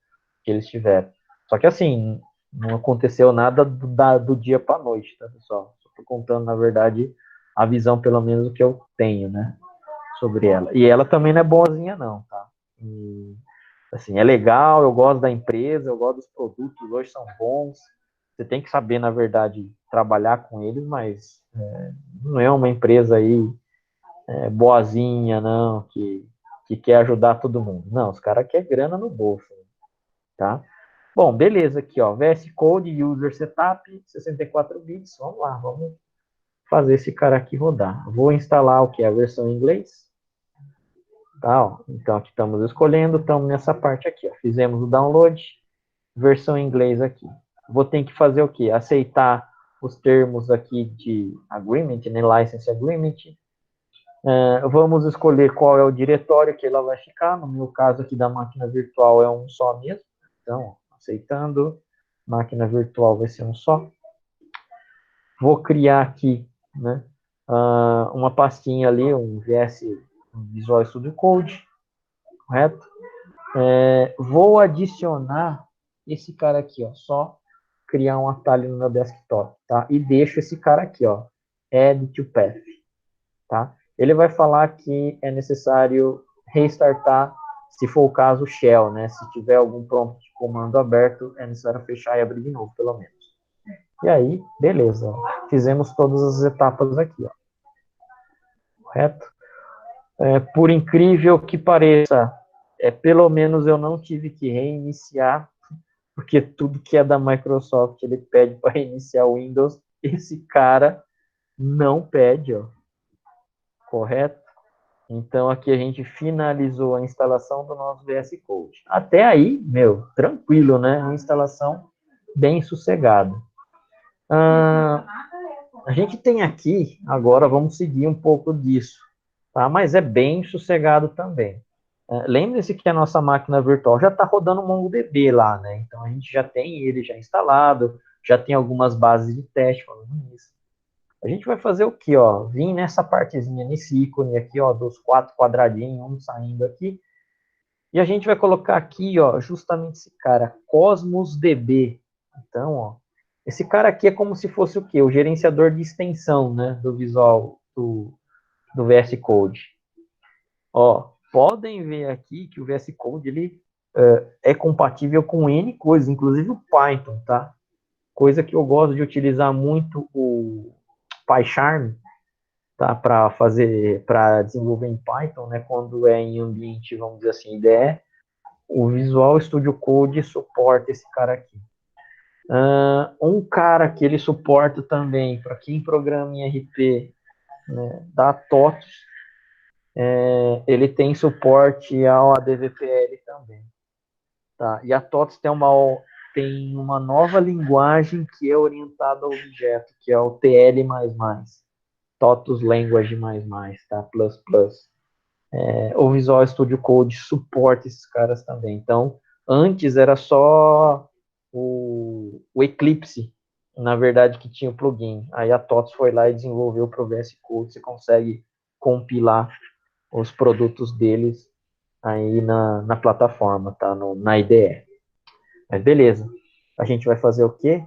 Que eles tiveram. Só que assim, não aconteceu nada do dia para noite, tá, pessoal? Só tô contando, na verdade, a visão, pelo menos, que eu tenho, né? Sobre ela. E ela também não é boazinha, não, tá? E, assim, é legal, eu gosto da empresa, eu gosto dos produtos, hoje são bons. Você tem que saber, na verdade, trabalhar com eles, mas não é uma empresa aí boazinha, não, que quer ajudar todo mundo. Não, os caras querem grana no bolso, tá? Bom, beleza aqui, ó, VS Code, User Setup, 64 bits, vamos lá, vamos fazer esse cara aqui rodar. Vou instalar o que? A versão em inglês, tá? Ó, então, aqui estamos escolhendo, estamos nessa parte aqui, ó, fizemos o download, versão em inglês aqui. Vou ter que fazer o quê? Aceitar os termos aqui de agreement, né, license agreement. Vamos escolher qual é o diretório que ela vai ficar. No meu caso aqui da máquina virtual é um só mesmo. Então, aceitando, máquina virtual vai ser um só. Vou criar aqui, né, uma pastinha ali, um VS Visual Studio Code, correto? Vou adicionar esse cara aqui, ó, só criar um atalho no meu desktop, tá? E deixo esse cara aqui, ó, Add to Path, tá? Ele vai falar que é necessário restartar, se for o caso, o shell, né? Se tiver algum prompt de comando aberto, é necessário fechar e abrir de novo, pelo menos. E aí, beleza. Fizemos todas as etapas aqui, ó. Correto? Por incrível que pareça, pelo menos eu não tive que reiniciar, porque tudo que é da Microsoft, ele pede para reiniciar o Windows. Esse cara não pede, ó. Correto? Então, aqui a gente finalizou a instalação do nosso VS Code. Até aí, meu, tranquilo, né? Uma instalação bem sossegada. A gente tem aqui, agora vamos seguir um pouco disso, tá? Mas é bem sossegado também. Lembre-se que a nossa máquina virtual já está rodando o MongoDB lá, né? Então, a gente já tem ele já instalado, já tem algumas bases de teste falando nisso. A gente vai fazer o quê, ó? Vim nessa partezinha, nesse ícone aqui, ó, dos 4 quadradinhos, um saindo aqui, E a gente vai colocar aqui, ó, justamente esse cara, Cosmos DB. Então, ó, esse cara aqui é como se fosse o quê? O gerenciador de extensão, né, do Visual, do VS Code. Ó, podem ver aqui que o VS Code ele é compatível com N coisas, inclusive o Python, tá? Coisa que eu gosto de utilizar muito o PyCharm, tá? Para desenvolver em Python, né? Quando é em ambiente, vamos dizer assim, IDE, o Visual Studio Code suporta esse cara aqui. Um cara que ele suporta também, para quem programa em RP, né, da TOTOS, ele tem suporte ao ADVPL também. Tá? E a TOTOS tem uma nova linguagem que é orientada a objeto, que é o TL++, TOTOS Language++, tá? Plus, plus. O Visual Studio Code suporta esses caras também. Então, antes era só o Eclipse, na verdade, que tinha o plugin. Aí a TOTOS foi lá e desenvolveu para o VS Code. Você consegue compilar os produtos deles aí na plataforma, tá? Na IDE. Mas beleza. A gente vai fazer o quê?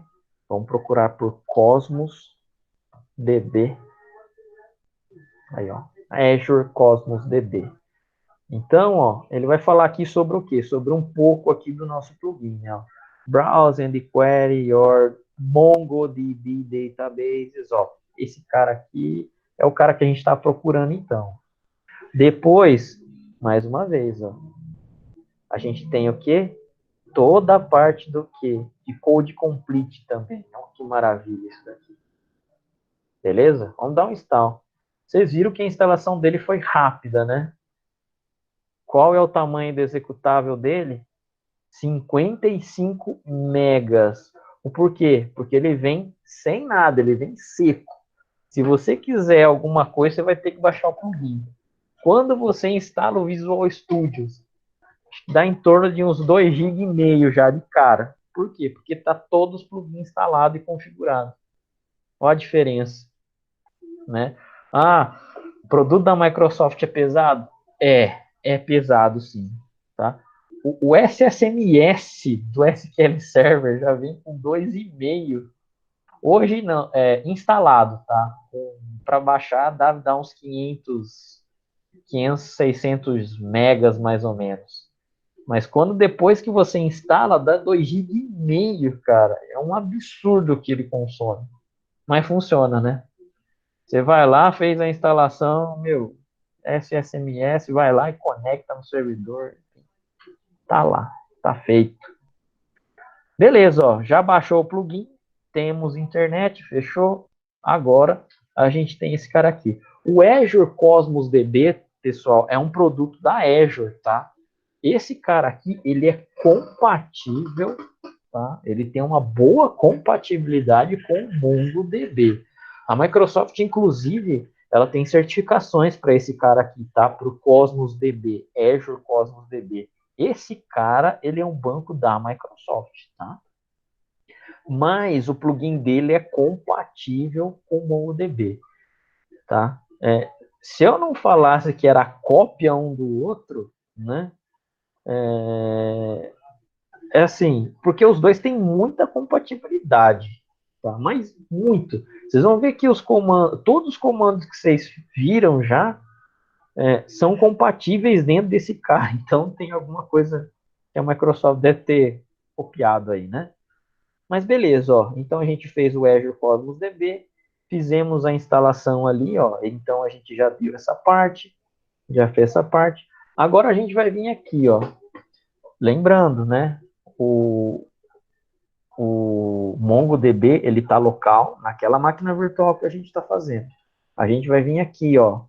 Vamos procurar por Cosmos DB. Aí, ó. Azure Cosmos DB. Então, ó, ele vai falar aqui sobre o quê? Sobre um pouco aqui do nosso plugin, ó. Browse and query your MongoDB databases, ó. Esse cara aqui é o cara que a gente está procurando, então. Depois, mais uma vez, ó, a gente tem o quê? Toda a parte do quê? De code complete também. Olha que maravilha isso daqui. Beleza? Vamos dar um install. Vocês viram que a instalação dele foi rápida, né? Qual é o tamanho do executável dele? 55 megas. O porquê? Porque ele vem sem nada, ele vem seco. Se você quiser alguma coisa, você vai ter que baixar o plugin. Quando você instala o Visual Studio, dá em torno de uns 2,5 GB já de cara. Por quê? Porque está todos os plugins instalados e configurados. Olha a diferença, né? Ah, o produto da Microsoft é pesado? É pesado sim, tá? O SSMS do SQL Server já vem com 2,5. Hoje não, instalado, tá? Para baixar dá uns 500, 600 megas mais ou menos. Mas quando depois que você instala, dá 2,5 GB, cara. É um absurdo que ele consome. Mas funciona, né? Você vai lá, fez a instalação, meu, SSMS, vai lá e conecta no servidor. Tá lá, tá feito. Beleza, ó, já baixou o plugin, temos internet, fechou. Agora a gente tem esse cara aqui. O Azure Cosmos DB, pessoal, é um produto da Azure, tá? Esse cara aqui, ele é compatível, tá? Ele tem uma boa compatibilidade com o MongoDB. A Microsoft, inclusive, ela tem certificações para esse cara aqui, tá? Para o Cosmos DB, Azure Cosmos DB. Esse cara, ele é um banco da Microsoft, tá? Mas o plugin dele é compatível com o MongoDB, tá? Se eu não falasse que era cópia um do outro, né? Assim, porque os dois têm muita compatibilidade, tá? Mas muito. Vocês vão ver que todos os comandos que vocês viram já são compatíveis dentro desse cara. Então tem alguma coisa que a Microsoft deve ter copiado aí, né? Mas beleza, ó. Então a gente fez o Azure Cosmos DB, fizemos a instalação ali, ó. Então a gente já viu essa parte, já fez essa parte. Agora a gente vai vir aqui, ó. Lembrando, né? O MongoDB, ele está local naquela máquina virtual que a gente está fazendo. A gente vai vir aqui, ó,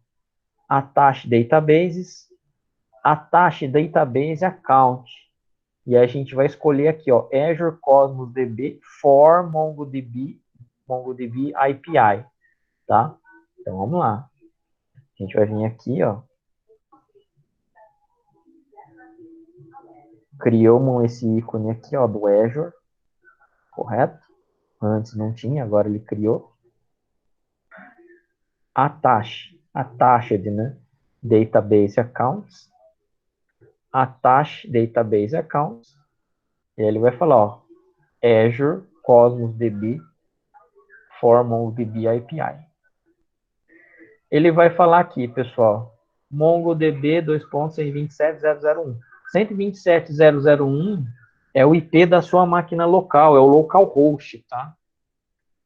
Attach Databases, Attach Database Account. E a gente vai escolher aqui, ó, Azure Cosmos DB for MongoDB API, tá? Então vamos lá. A gente vai vir aqui, ó. Criou esse ícone aqui, ó, do Azure, correto? Antes não tinha, agora ele criou. Attached, né? Database Accounts. Attach Database Accounts. E ele vai falar, ó, Azure Cosmos DB for MongoDB API. Ele vai falar aqui, pessoal, MongoDB 2.127.001. 127.001 é o IP da sua máquina local, é o localhost, tá?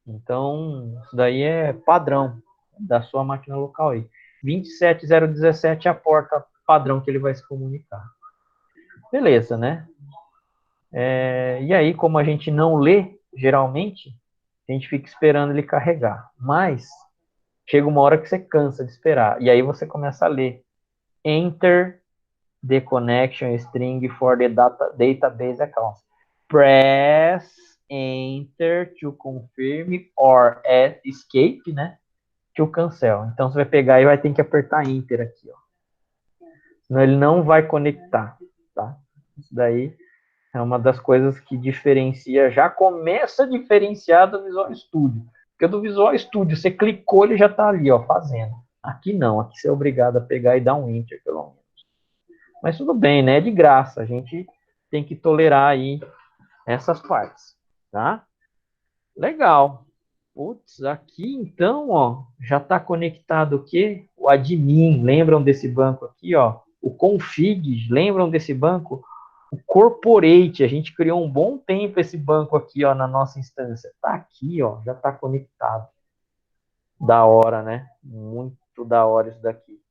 Então, isso daí é padrão da sua máquina local aí. 27.017 é a porta padrão que ele vai se comunicar. Beleza, né? E aí, como a gente não lê, geralmente, a gente fica esperando ele carregar. Mas, chega uma hora que você cansa de esperar. E aí você começa a ler. Enter the connection string for the database account. Press Enter to confirm or escape, né? To cancel. Então, você vai pegar e vai ter que apertar Enter aqui, ó. Senão ele não vai conectar, tá? Isso daí é uma das coisas que diferencia, já começa a diferenciar do Visual Studio. Porque do Visual Studio, você clicou, ele já está ali, ó, fazendo. Aqui não, aqui você é obrigado a pegar e dar um Enter, pelo menos. Mas tudo bem, né? É de graça. A gente tem que tolerar aí essas partes, tá? Legal. Putz, aqui então, ó, já está conectado o quê? O admin, lembram desse banco aqui, ó? O config, lembram desse banco? O corporate, a gente criou um bom tempo esse banco aqui, ó, na nossa instância. Tá aqui, ó, já está conectado. Da hora, né? Muito da hora isso daqui.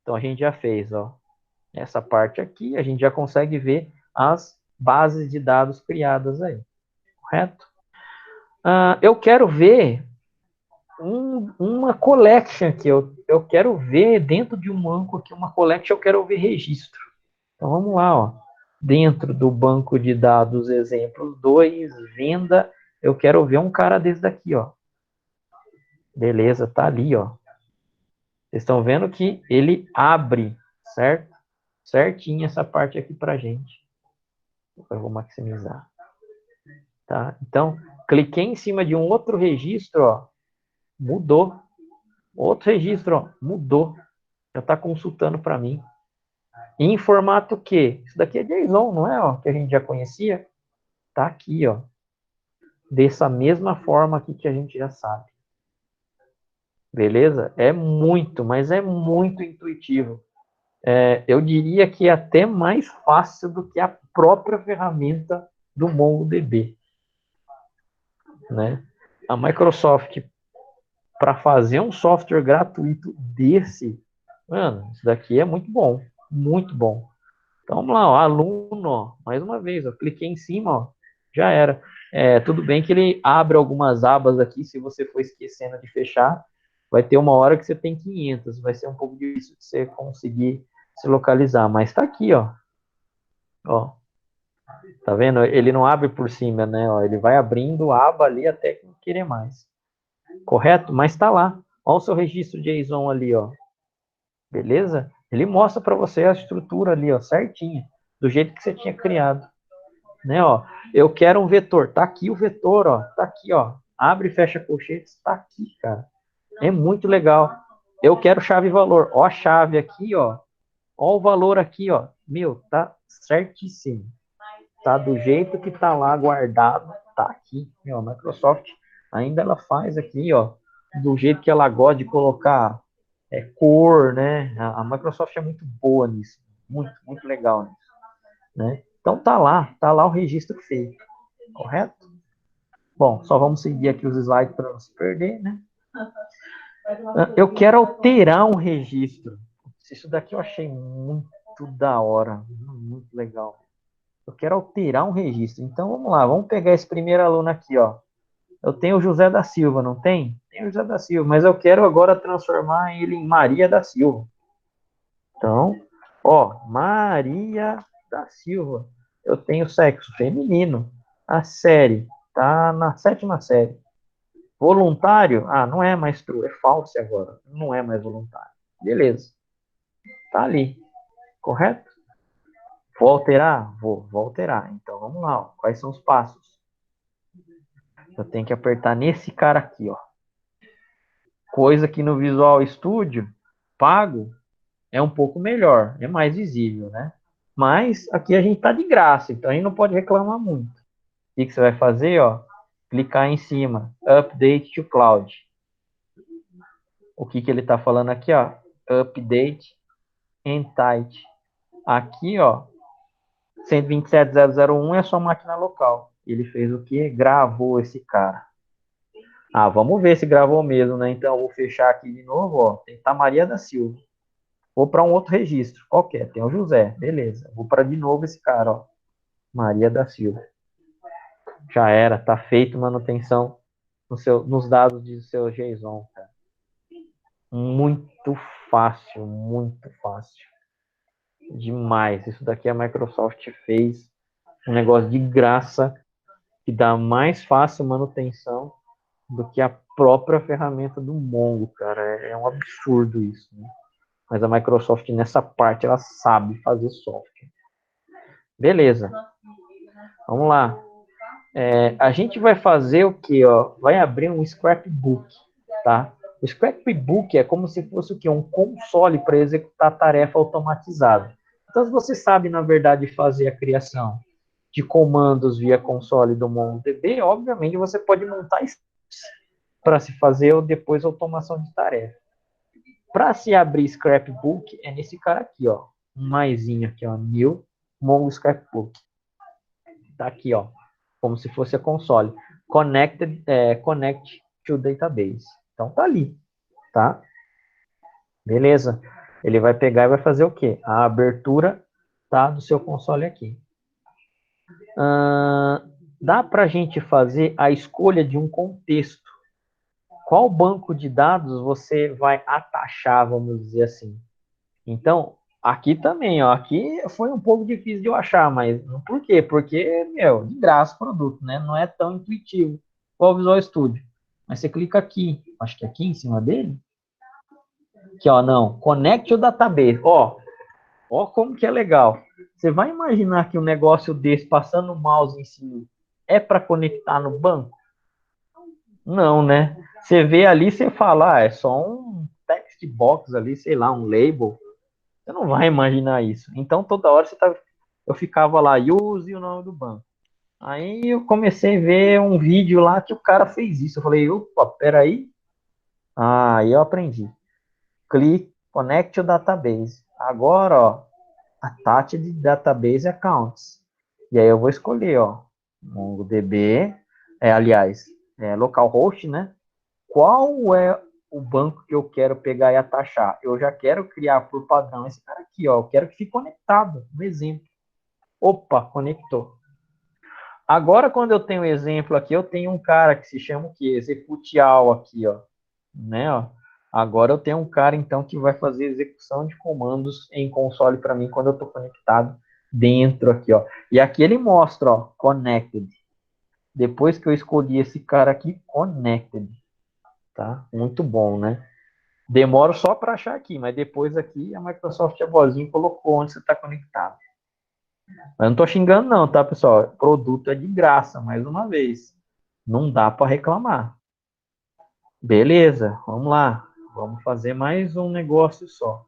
Então a gente já fez, ó, essa parte aqui, a gente já consegue ver as bases de dados criadas aí, correto? Eu quero ver uma collection aqui, eu quero ver dentro de um banco aqui, uma collection, eu quero ver registro. Então vamos lá, ó. Dentro do banco de dados exemplos 2, venda, eu quero ver um cara desse daqui, ó. Beleza, tá ali, ó. Vocês estão vendo que ele abre, certo? Certinho essa parte aqui pra gente. Eu vou maximizar. Tá? Então, cliquei em cima de um outro registro, ó. Mudou. Outro registro, ó. Mudou. Já está consultando para mim. Em formato que? Isso daqui é JSON, não é? Ó, que a gente já conhecia. Tá aqui, ó. Dessa mesma forma aqui que a gente já sabe. Beleza? É muito, mas é muito intuitivo. Eu diria que é até mais fácil do que a própria ferramenta do MongoDB, né? A Microsoft, para fazer um software gratuito desse, mano, isso daqui é muito bom, muito bom. Então vamos lá, ó, aluno, ó, mais uma vez, ó, cliquei em cima, ó, já era. Tudo bem que ele abre algumas abas aqui, se você for esquecendo de fechar, vai ter uma hora que você tem 500, vai ser um pouco difícil de você conseguir se localizar, mas tá aqui, ó, tá vendo? Ele não abre por cima, né? Ó, ele vai abrindo aba ali até que não querer mais. Correto? Mas está lá. Olha o seu registro JSON ali, ó. Beleza? Ele mostra para você a estrutura ali, ó, certinha, do jeito que você tinha criado, né, ó. Eu quero um vetor, tá aqui o vetor, ó, tá aqui, ó. Abre e fecha colchetes, tá aqui, cara. É muito legal. Eu quero chave e valor. Ó a chave aqui, ó. Ó o valor aqui, ó. Meu, tá certíssimo. Tá do jeito que tá lá guardado, tá aqui. Meu, a Microsoft ainda ela faz aqui, ó, do jeito que ela gosta de colocar cor, né? A Microsoft é muito boa nisso, muito, muito legal nisso, né? Então tá lá o registro feito, correto? Bom, só vamos seguir aqui os slides para não se perder, né? Eu quero alterar um registro. Isso daqui eu achei muito da hora, muito legal. Eu quero alterar um registro. Então vamos lá, vamos pegar esse primeiro aluno aqui, ó. Eu tenho o José da Silva, não tem? Tem o José da Silva, mas eu quero agora transformar ele em Maria da Silva. Então, ó, Maria da Silva. Eu tenho sexo feminino. A série tá na sétima série. Voluntário? Ah, não é mais true, é falso agora. Não é mais voluntário. Beleza. Tá ali. Correto? Vou alterar? Vou alterar. Então vamos lá. Ó. Quais são os passos? Eu tenho que apertar nesse cara aqui, ó. Coisa que no Visual Studio pago é um pouco melhor, é mais visível, né? Mas aqui a gente está de graça, então a gente não pode reclamar muito. O que você vai fazer? Ó, clicar em cima, Update to Cloud. O que ele está falando aqui? Ó, Update Entity. Aqui, ó, 127.001 é a sua máquina local. Ele fez o que? Gravou esse cara. Ah, vamos ver se gravou mesmo, né? Então, eu vou fechar aqui de novo, ó. Tem que estar Maria da Silva. Vou para um outro registro, qualquer. Tem o José, beleza. Vou para de novo esse cara, ó. Maria da Silva. Já era, tá feito manutenção nos dados de seu JSON, cara. Muito fácil, muito fácil. Demais. Isso daqui a Microsoft fez um negócio de graça que dá mais fácil manutenção do que a própria ferramenta do Mongo, cara. É um absurdo isso, né? Mas a Microsoft, nessa parte, ela sabe fazer software. Beleza. Vamos lá. A gente vai fazer o quê? Ó? Vai abrir um scrapbook, tá? O scrapbook é como se fosse o quê? Um console para executar tarefa automatizada. Então, se você sabe, na verdade, fazer a criação de comandos via console do MongoDB, obviamente você pode montar para se fazer depois automação de tarefa. Para se abrir scrapbook, é nesse cara aqui, ó. Um maisinho aqui, ó. New Mongo Scrapbook. Tá aqui, ó. Como se fosse a console. Connect to database. Então tá ali, tá? Beleza. Ele vai pegar e vai fazer o quê? A abertura, tá, do seu console aqui. Dá para a gente fazer a escolha de um contexto. Qual banco de dados você vai atachar, vamos dizer assim? Então, aqui também, ó, aqui foi um pouco difícil de eu achar, mas por quê? Porque, meu, de graça o produto, né? Não é tão intuitivo igual o Visual Studio. Mas você clica aqui, acho que aqui em cima dele, aqui, ó, não, Connect o Database. Ó como que é legal. Você vai imaginar que um negócio desse, passando o mouse em cima, é para conectar no banco? Não, né? Você vê ali, você fala, é só um text box ali, sei lá, um label. Você não vai imaginar isso. Então, toda hora eu ficava lá, use o nome do banco. Aí eu comecei a ver um vídeo lá que o cara fez isso. Eu falei, opa, peraí. Aí eu aprendi. Clique, connect o database. Agora, ó, attach de database accounts. E aí eu vou escolher, ó, MongoDB, aliás, localhost, né? Qual é o banco que eu quero pegar e atachar? Eu já quero criar por padrão esse cara aqui, ó. Eu quero que fique conectado. Um exemplo. Opa, conectou. Agora, quando eu tenho um exemplo aqui, eu tenho um cara que se chama o quê? Executial aqui, ó. Né, ó. Agora eu tenho um cara, então, que vai fazer execução de comandos em console para mim quando eu estou conectado dentro aqui, ó. E aqui ele mostra, ó, connected. Depois que eu escolhi esse cara aqui, connected. Tá? Muito bom, né? Demoro só para achar aqui, mas depois aqui a Microsoft a vozinha colocou onde você está conectado. Mas não estou xingando não, tá, pessoal? O produto é de graça, mais uma vez. Não dá para reclamar. Beleza, vamos lá. Vamos fazer mais um negócio só.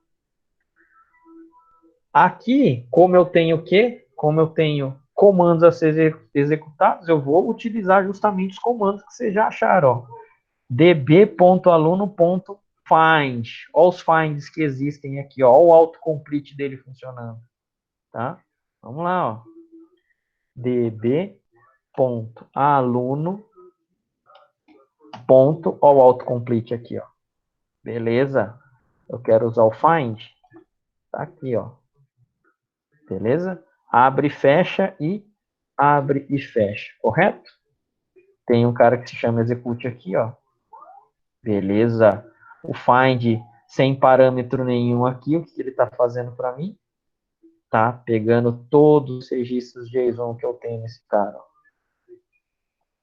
Aqui, como eu tenho o quê? Como eu tenho comandos a ser executados, eu vou utilizar justamente os comandos que vocês já acharam. Ó. db.aluno.find. Olha os finds que existem aqui. Ó. Olha o autocomplete dele funcionando. Tá? Vamos lá. Ó. db.aluno. Olha o autocomplete aqui. Ó. Beleza? Eu quero usar o find. Tá aqui. Ó. Beleza? Abre e fecha e abre e fecha. Correto? Tem um cara que se chama execute aqui. Ó. Beleza? O find sem parâmetro nenhum aqui, o que ele está fazendo para mim? Tá pegando todos os registros JSON que eu tenho nesse cara. Ó.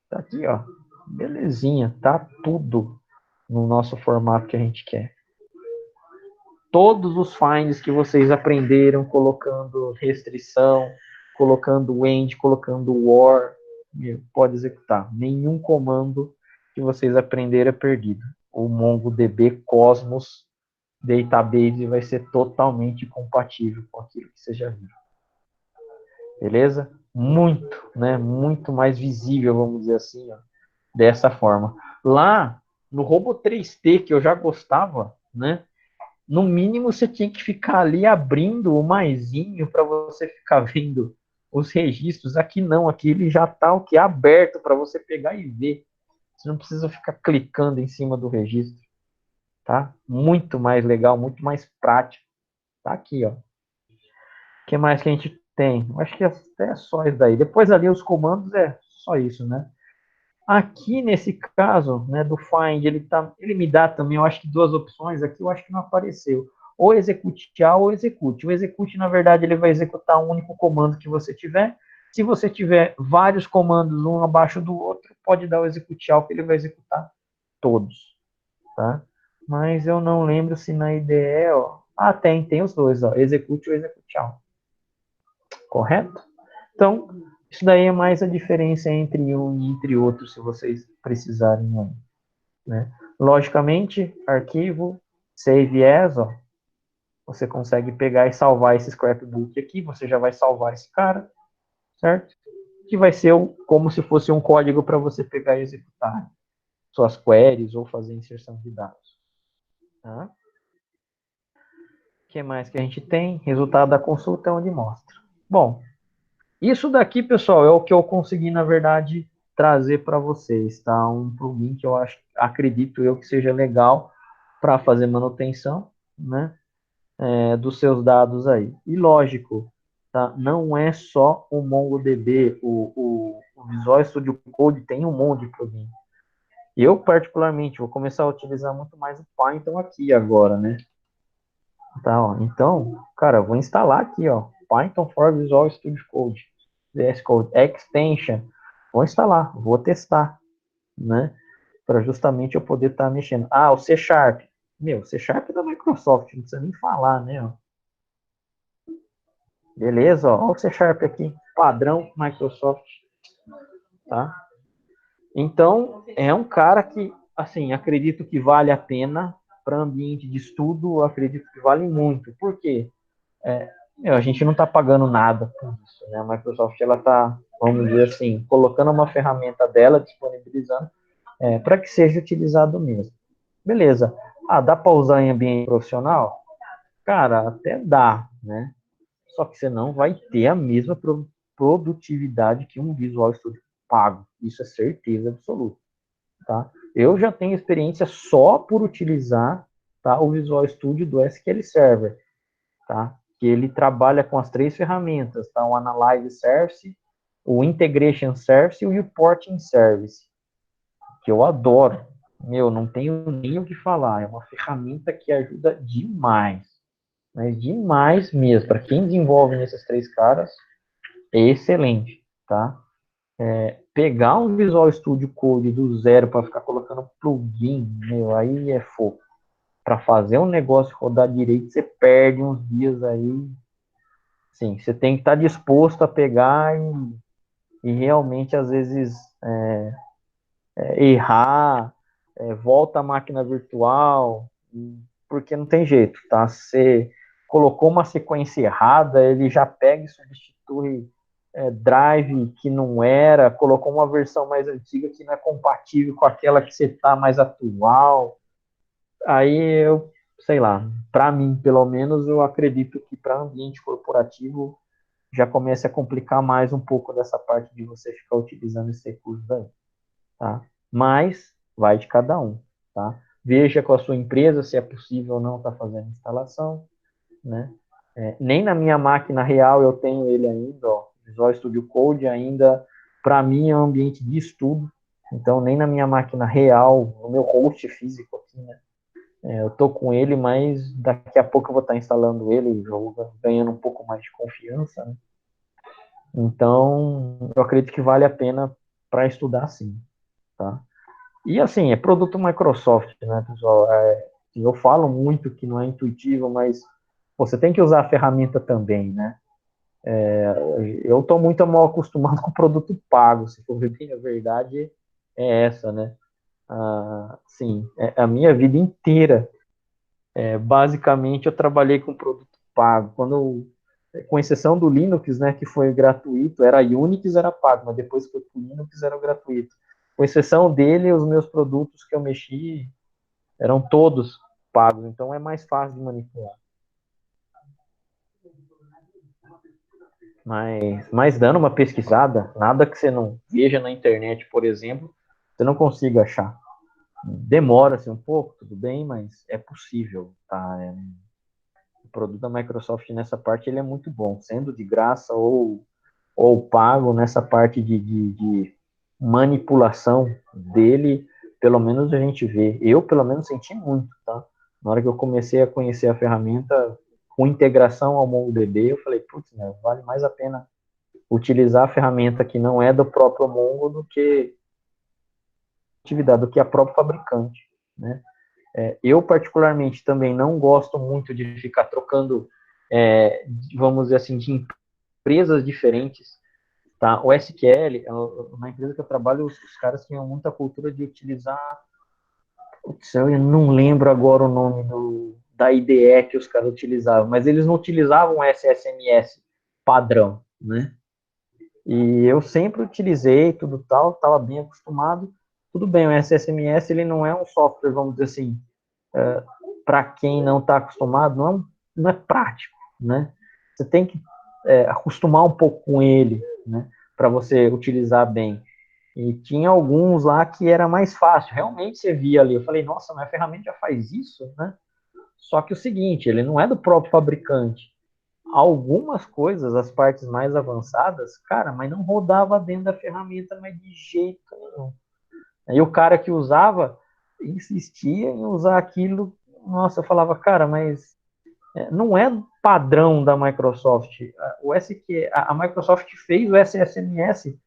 Tá aqui, ó. Belezinha, tá tudo no nosso formato que a gente quer. Todos os finds que vocês aprenderam colocando restrição, colocando end, colocando war, pode executar. Nenhum comando que vocês aprenderam é perdido. O MongoDB Cosmos Database vai ser totalmente compatível com aquilo que vocês já viram. beleza? Muito, né? Muito mais visível, vamos dizer assim, ó, dessa forma. Lá no Robo 3T, que eu já gostava, né? No mínimo você tinha que ficar ali abrindo o maisinho para você ficar vendo os registros. Aqui não, aqui ele já está o que aberto para você pegar e ver. Você não precisa ficar clicando em cima do registro, tá? Muito mais legal, muito mais prático. Tá aqui, ó. O que mais que a gente tem? Eu acho que até é só isso daí. Depois ali os comandos é só isso, né? Aqui nesse caso, né, do find, ele me dá também, eu acho que duas opções aqui, eu acho que não apareceu. Ou execute A ou execute. O execute, na verdade, ele vai executar um único comando que você tiver. Se você tiver vários comandos, um abaixo do outro, pode dar o execute all, que ele vai executar todos, tá? Mas eu não lembro se na IDE, ó... Ah, tem os dois, ó, execute ou execute all. Correto? Então, isso daí é mais a diferença entre um e entre outro, se vocês precisarem, né? Logicamente, arquivo, save as, ó, você consegue pegar e salvar esse scrapbook aqui, você já vai salvar esse cara, certo? Que vai ser como se fosse um código para você pegar e executar suas queries ou fazer inserção de dados. Tá? O que mais que a gente tem? Resultado da consulta é onde mostra. Bom, isso daqui, pessoal, é o que eu consegui, na verdade, trazer para vocês, tá? Um plugin que eu acredito eu que seja legal para fazer manutenção, né, dos seus dados aí. E lógico, tá? Não é só o MongoDB, o Visual Studio Code tem um monte de plugin. Eu, particularmente, vou começar a utilizar muito mais o Python aqui agora, né? Tá, ó. Então, cara, eu vou instalar aqui, ó, Python for Visual Studio Code, VS Code Extension. Vou instalar, vou testar, né? Para justamente eu poder estar mexendo. Ah, o C Sharp. Meu, C Sharp é da Microsoft, não precisa nem falar, né? Ó. Beleza, ó, o C Sharp aqui, padrão Microsoft, tá? Então, é um cara que, assim, acredito que vale a pena para ambiente de estudo, acredito que vale muito. Por quê? A gente não está pagando nada por isso, né? A Microsoft, ela está, vamos dizer assim, colocando uma ferramenta dela, disponibilizando, para que seja utilizado mesmo. Beleza. Ah, dá para usar em ambiente profissional? Cara, até dá, né? Só que você não vai ter a mesma produtividade que um Visual Studio pago. Isso é certeza absoluta, tá? Eu já tenho experiência só por utilizar, tá, o Visual Studio do SQL Server, tá? Que ele trabalha com as três ferramentas, tá? O Analyze Service, o Integration Service e o Reporting Service, que eu adoro. Meu, não tenho nem o que falar. É uma ferramenta que ajuda demais, mas demais mesmo. Para quem desenvolve nesses três caras, é excelente, tá? Pegar um Visual Studio Code do zero para ficar colocando plugin, meu, aí é fogo. Para fazer um negócio rodar direito, você perde uns dias aí. Sim, você tem que estar disposto a pegar e realmente, às vezes, errar, volta a máquina virtual, porque não tem jeito, tá? Você colocou uma sequência errada, ele já pega e substitui drive que não era, colocou uma versão mais antiga que não é compatível com aquela que você está mais atual. Aí eu, sei lá, para mim, pelo menos, eu acredito que para ambiente corporativo já começa a complicar mais um pouco dessa parte de você ficar utilizando esse recurso daí, tá? Mas vai de cada um, tá? Veja com a sua empresa se é possível ou não estar fazendo instalação, né? Nem na minha máquina real eu tenho ele ainda, ó, Visual Studio Code ainda, para mim é um ambiente de estudo, então nem na minha máquina real, no meu host físico aqui, né? Eu tô com ele, mas daqui a pouco eu vou estar instalando ele, ganhando um pouco mais de confiança, né? Então, eu acredito que vale a pena para estudar sim, tá? E assim, é produto Microsoft, né, pessoal? Eu falo muito que não é intuitivo, mas você tem que usar a ferramenta também, né? Eu estou muito mal acostumado com produto pago, se for ver bem a verdade, é essa, né? Sim, a minha vida inteira, basicamente, eu trabalhei com produto pago. Quando com exceção do Linux, né, que foi gratuito, era Unix, era pago, mas depois que foi pro Linux era gratuito. Com exceção dele, os meus produtos que eu mexi eram todos pagos, então é mais fácil de manipular. Mas dando uma pesquisada, nada que você não veja na internet, por exemplo, você não consiga achar. Demora-se um pouco, tudo bem, mas é possível, tá? O produto da Microsoft nessa parte ele é muito bom, sendo de graça ou pago nessa parte de manipulação dele, pelo menos a gente vê. Eu, pelo menos, senti muito, tá? Na hora que eu comecei a conhecer a ferramenta com integração ao MongoDB, eu falei, putz, né, vale mais a pena utilizar a ferramenta que não é do próprio Mongo do que a própria fabricante, né? Eu, particularmente, também não gosto muito de ficar trocando, vamos dizer assim, de empresas diferentes, tá? O SQL, na empresa que eu trabalho, os caras tinham muita cultura de utilizar, putz, eu não lembro agora o nome da IDE que os caras utilizavam, mas eles não utilizavam o SSMS padrão, né? E eu sempre utilizei tudo tal, estava bem acostumado. Tudo bem, o SSMS ele não é um software, vamos dizer assim, para quem não está acostumado, não é prático, né? Você tem que acostumar um pouco com ele, né? Para você utilizar bem. E tinha alguns lá que era mais fácil. Realmente você via ali. Eu falei, nossa, mas a ferramenta já faz isso, né? Só que o seguinte, ele não é do próprio fabricante. Algumas coisas, as partes mais avançadas, cara, mas não rodava dentro da ferramenta, mas de jeito nenhum. Aí o cara que usava insistia em usar aquilo. Nossa, eu falava, cara, mas não é padrão da Microsoft. A Microsoft fez o SSMS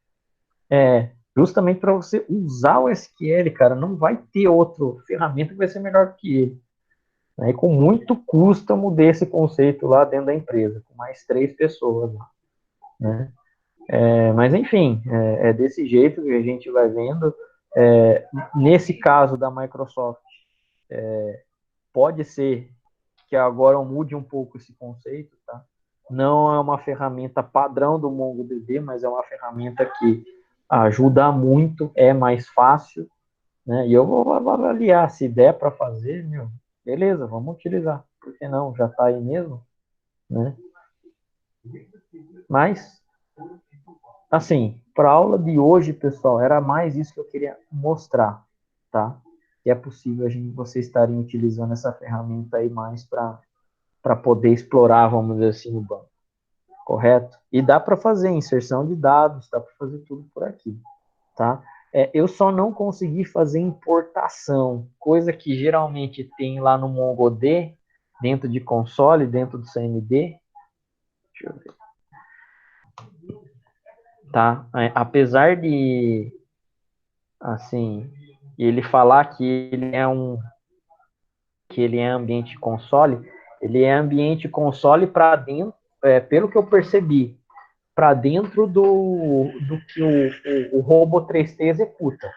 justamente para você usar o SQL, cara. Não vai ter outra ferramenta que vai ser melhor que ele. E com muito custo eu mudei esse conceito lá dentro da empresa, com mais 3 pessoas lá, né? Mas enfim, é desse jeito que a gente vai vendo. Nesse caso da Microsoft, pode ser que agora mude um pouco esse conceito, tá? Não é uma ferramenta padrão do MongoDB, mas é uma ferramenta que ajuda muito, é mais fácil, né? E eu vou avaliar se der para fazer, meu, beleza, vamos utilizar. Por que não? Já está aí mesmo, né? Mas, assim, para a aula de hoje, pessoal, era mais isso que eu queria mostrar, tá? Que é possível vocês estarem utilizando essa ferramenta aí mais para poder explorar, vamos dizer assim, o banco. Correto? E dá para fazer inserção de dados, dá para fazer tudo por aqui, tá? Eu só não consegui fazer importação, coisa que geralmente tem lá no MongoD, dentro de console, dentro do CMD. Deixa eu ver. Tá? Apesar de, assim, ele falar que ele é ambiente console, ele é ambiente console para dentro, pelo que eu percebi, para dentro do que o Robo 3T executa.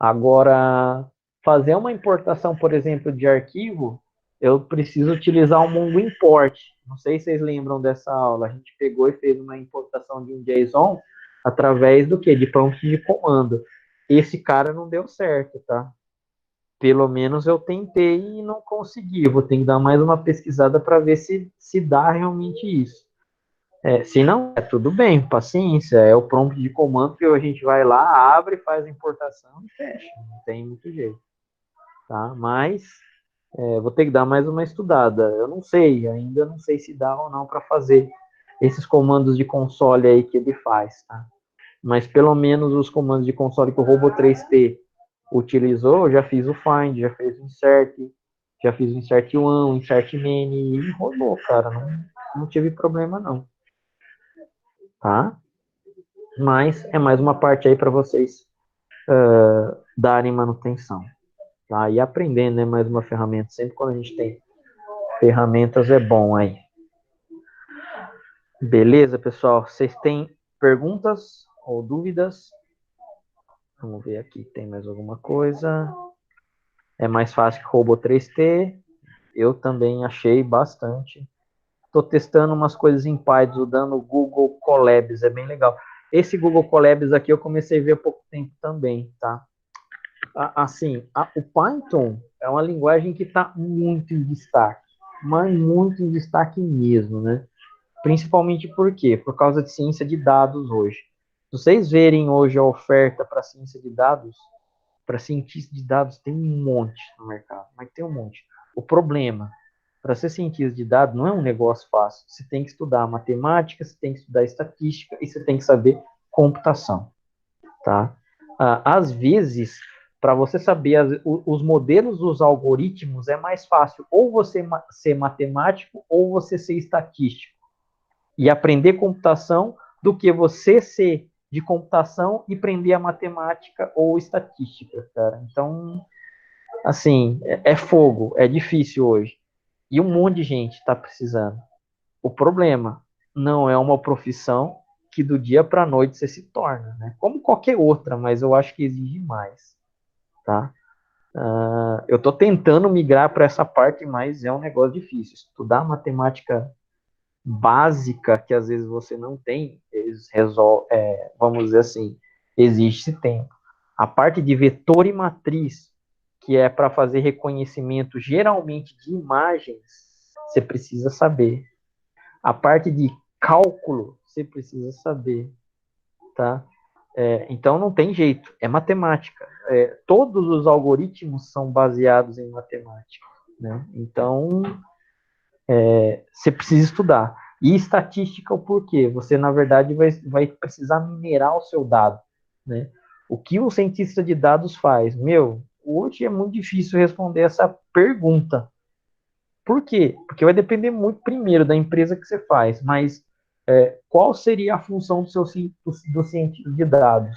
Agora, fazer uma importação, por exemplo, de arquivo, eu preciso utilizar o Mongo Import. Não sei se vocês lembram dessa aula. A gente pegou e fez uma importação de um JSON através do quê? De prompt de comando. Esse cara não deu certo, tá? Pelo menos eu tentei e não consegui. Eu vou ter que dar mais uma pesquisada para ver se dá realmente isso. Se não, tudo bem, paciência. É o prompt de comando que a gente vai lá, abre, faz a importação e fecha. Não tem muito jeito. Tá? Mas vou ter que dar mais uma estudada. Eu não sei, ainda não sei se dá ou não para fazer esses comandos de console aí que ele faz. Tá? Mas pelo menos os comandos de console que o Robo 3T utilizou, eu já fiz o find, já fiz o insert, já fiz o insert one, o insert many e rodou, cara. Não tive problema não. Tá? Mas é mais uma parte aí para vocês darem manutenção. Tá? E aprendendo, né? Mais uma ferramenta. Sempre quando a gente tem ferramentas é bom aí. Beleza, pessoal? Vocês têm perguntas ou dúvidas? Vamos ver aqui, tem mais alguma coisa? É mais fácil que o Robo 3T. Eu também achei bastante. Estou testando umas coisas em Python, usando o Google Colabs, é bem legal. Esse Google Colabs aqui eu comecei a ver há pouco tempo também, tá? Assim, o Python é uma linguagem que está muito em destaque, mas muito em destaque mesmo, né? Principalmente por quê? Por causa de ciência de dados hoje. Se vocês verem hoje a oferta para ciência de dados, para cientista de dados, tem um monte no mercado, mas tem um monte. O problema, para ser cientista de dados, não é um negócio fácil. Você tem que estudar matemática, você tem que estudar estatística e você tem que saber computação, tá? Às vezes, para você saber os modelos dos algoritmos, é mais fácil ou você ser matemático ou você ser estatístico e aprender computação do que você ser de computação e aprender a matemática ou estatística, cara. Então, assim, é fogo, é difícil hoje. E um monte de gente está precisando. O problema não é uma profissão que do dia para a noite você se torna, né? Como qualquer outra, mas eu acho que exige mais, tá? Eu estou tentando migrar para essa parte, mas é um negócio difícil. Estudar matemática básica que às vezes você não tem, eles resolvem, vamos dizer assim, existe tempo. A parte de vetor e matriz, que é para fazer reconhecimento geralmente de imagens, você precisa saber. A parte de cálculo, você precisa saber, tá? Então não tem jeito, é matemática. Todos os algoritmos são baseados em matemática, né? Então você precisa estudar. E estatística, o porquê? Você, na verdade, vai precisar minerar o seu dado, né? O que o cientista de dados faz? Meu, hoje é muito difícil responder essa pergunta. Por quê? Porque vai depender muito, primeiro, da empresa que você faz, mas qual seria a função do cientista de dados?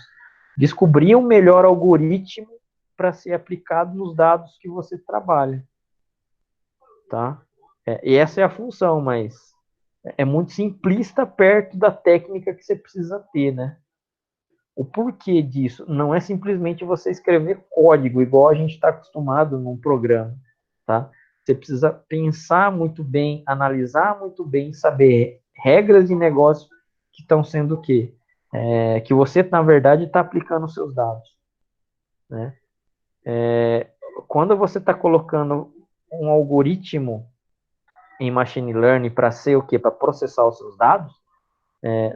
Descobrir um melhor algoritmo para ser aplicado nos dados que você trabalha, tá? E essa é a função, mas é muito simplista perto da técnica que você precisa ter, né? O porquê disso não é simplesmente você escrever código, igual a gente está acostumado num programa, tá? Você precisa pensar muito bem, analisar muito bem, saber regras de negócio que estão sendo o quê? Que você, na verdade, está aplicando os seus dados, né? Quando você está colocando um algoritmo em machine learning para ser o quê? Para processar os seus dados,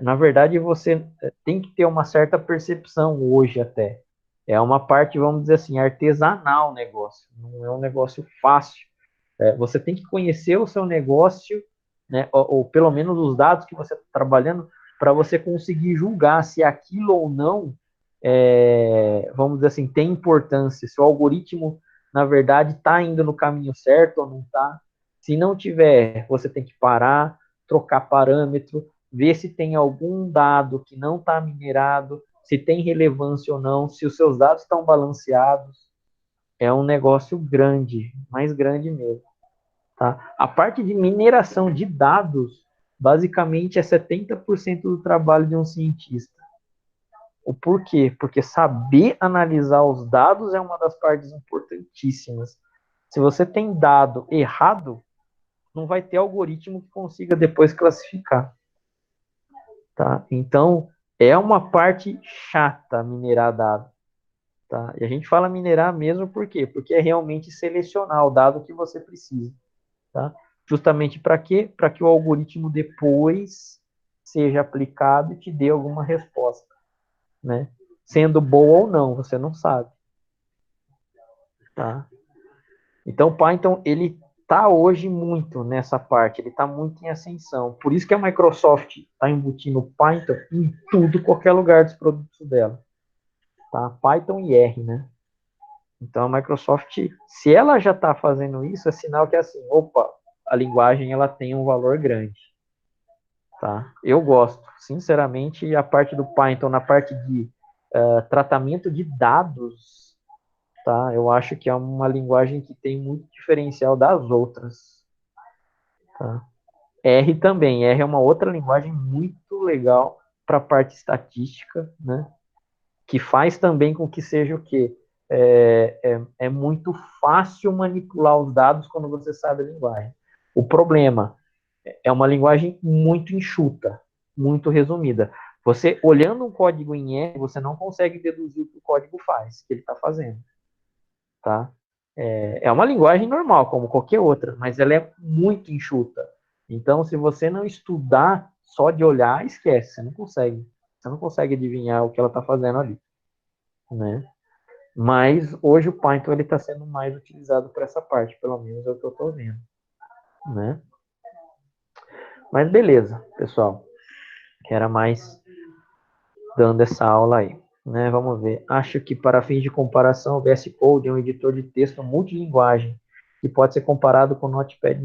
na verdade, você tem que ter uma certa percepção hoje até. É uma parte, vamos dizer assim, artesanal o negócio. Não é um negócio fácil. Você tem que conhecer o seu negócio, né, ou pelo menos os dados que você está trabalhando, para você conseguir julgar se aquilo ou não, vamos dizer assim, tem importância. Se o algoritmo, na verdade, está indo no caminho certo ou não está. Se não tiver, você tem que parar, trocar parâmetro, ver se tem algum dado que não está minerado, se tem relevância ou não, se os seus dados estão balanceados. É um negócio grande, mais grande mesmo. Tá? A parte de mineração de dados, basicamente, é 70% do trabalho de um cientista. O porquê? Porque saber analisar os dados é uma das partes importantíssimas. Se você tem dado errado, não vai ter algoritmo que consiga depois classificar. Tá? Então, é uma parte chata minerar dado. Tá? E a gente fala minerar mesmo por quê? Porque é realmente selecionar o dado que você precisa. Tá? Justamente para quê? Para que o algoritmo depois seja aplicado e te dê alguma resposta. Né? Sendo boa ou não, você não sabe. Tá? Então, o Python, ele está hoje muito nessa parte, ele está muito em ascensão. Por isso que a Microsoft está embutindo Python em tudo, qualquer lugar dos produtos dela. Tá? Python e R, né? Então, a Microsoft, se ela já está fazendo isso, é sinal que, assim, opa, a linguagem ela tem um valor grande. Tá? Eu gosto, sinceramente, a parte do Python na parte de tratamento de dados, tá? Eu acho que é uma linguagem que tem muito diferencial das outras. Tá? R também, R é uma outra linguagem muito legal para a parte estatística, né? Que faz também com que seja o quê? É muito fácil manipular os dados quando você sabe a linguagem. O problema, É uma linguagem muito enxuta, muito resumida. Você, olhando um código em R, você não consegue deduzir o que o código faz, o que ele está fazendo, tá? É uma linguagem normal, como qualquer outra, mas ela é muito enxuta. Então, se você não estudar só de olhar, esquece, você não consegue. Você não consegue adivinhar o que ela está fazendo ali, né? Mas hoje o Python ele está sendo mais utilizado para essa parte, pelo menos é o que eu estou vendo, né? Mas beleza, pessoal. Que era mais dando essa aula aí, né? Vamos ver. Acho que para fins de comparação, o VS Code é um editor de texto multilinguagem que pode ser comparado com o Notepad++.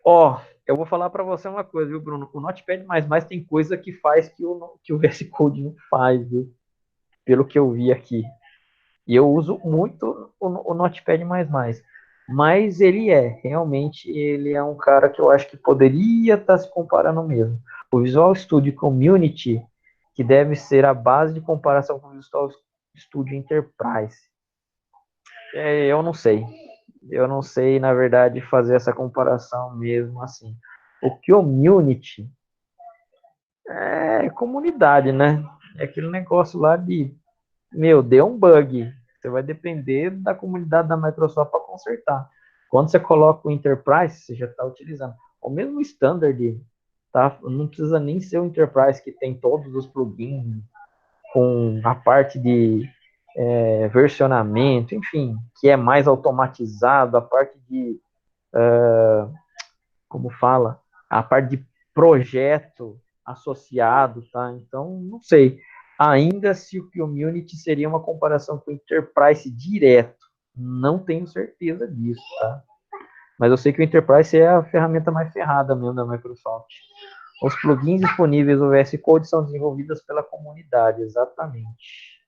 Ó, eu vou falar para você uma coisa, viu, Bruno? O Notepad++ tem coisa que faz que o VS Code não faz, viu? Pelo que eu vi aqui. E eu uso muito o Notepad++. Mas realmente, ele é um cara que eu acho que poderia estar se comparando mesmo. O Visual Studio Community, que deve ser a base de comparação com o Visual Studio Enterprise. Eu não sei. Eu não sei, na verdade, fazer essa comparação mesmo assim. O Community é comunidade, né? É aquele negócio lá de, deu um bug. Você vai depender da comunidade da Microsoft para consertar. Quando você coloca o Enterprise, você já está utilizando. O mesmo Standard, tá? Não precisa nem ser o Enterprise que tem todos os plugins, com a parte de versionamento, enfim, que é mais automatizado, a parte de, como fala, a parte de projeto associado, tá? Então, não sei. Ainda se o Community seria uma comparação com o Enterprise direto. Não tenho certeza disso, tá? Mas eu sei que o Enterprise é a ferramenta mais ferrada mesmo da Microsoft. Os plugins disponíveis no VS Code são desenvolvidos pela comunidade, exatamente.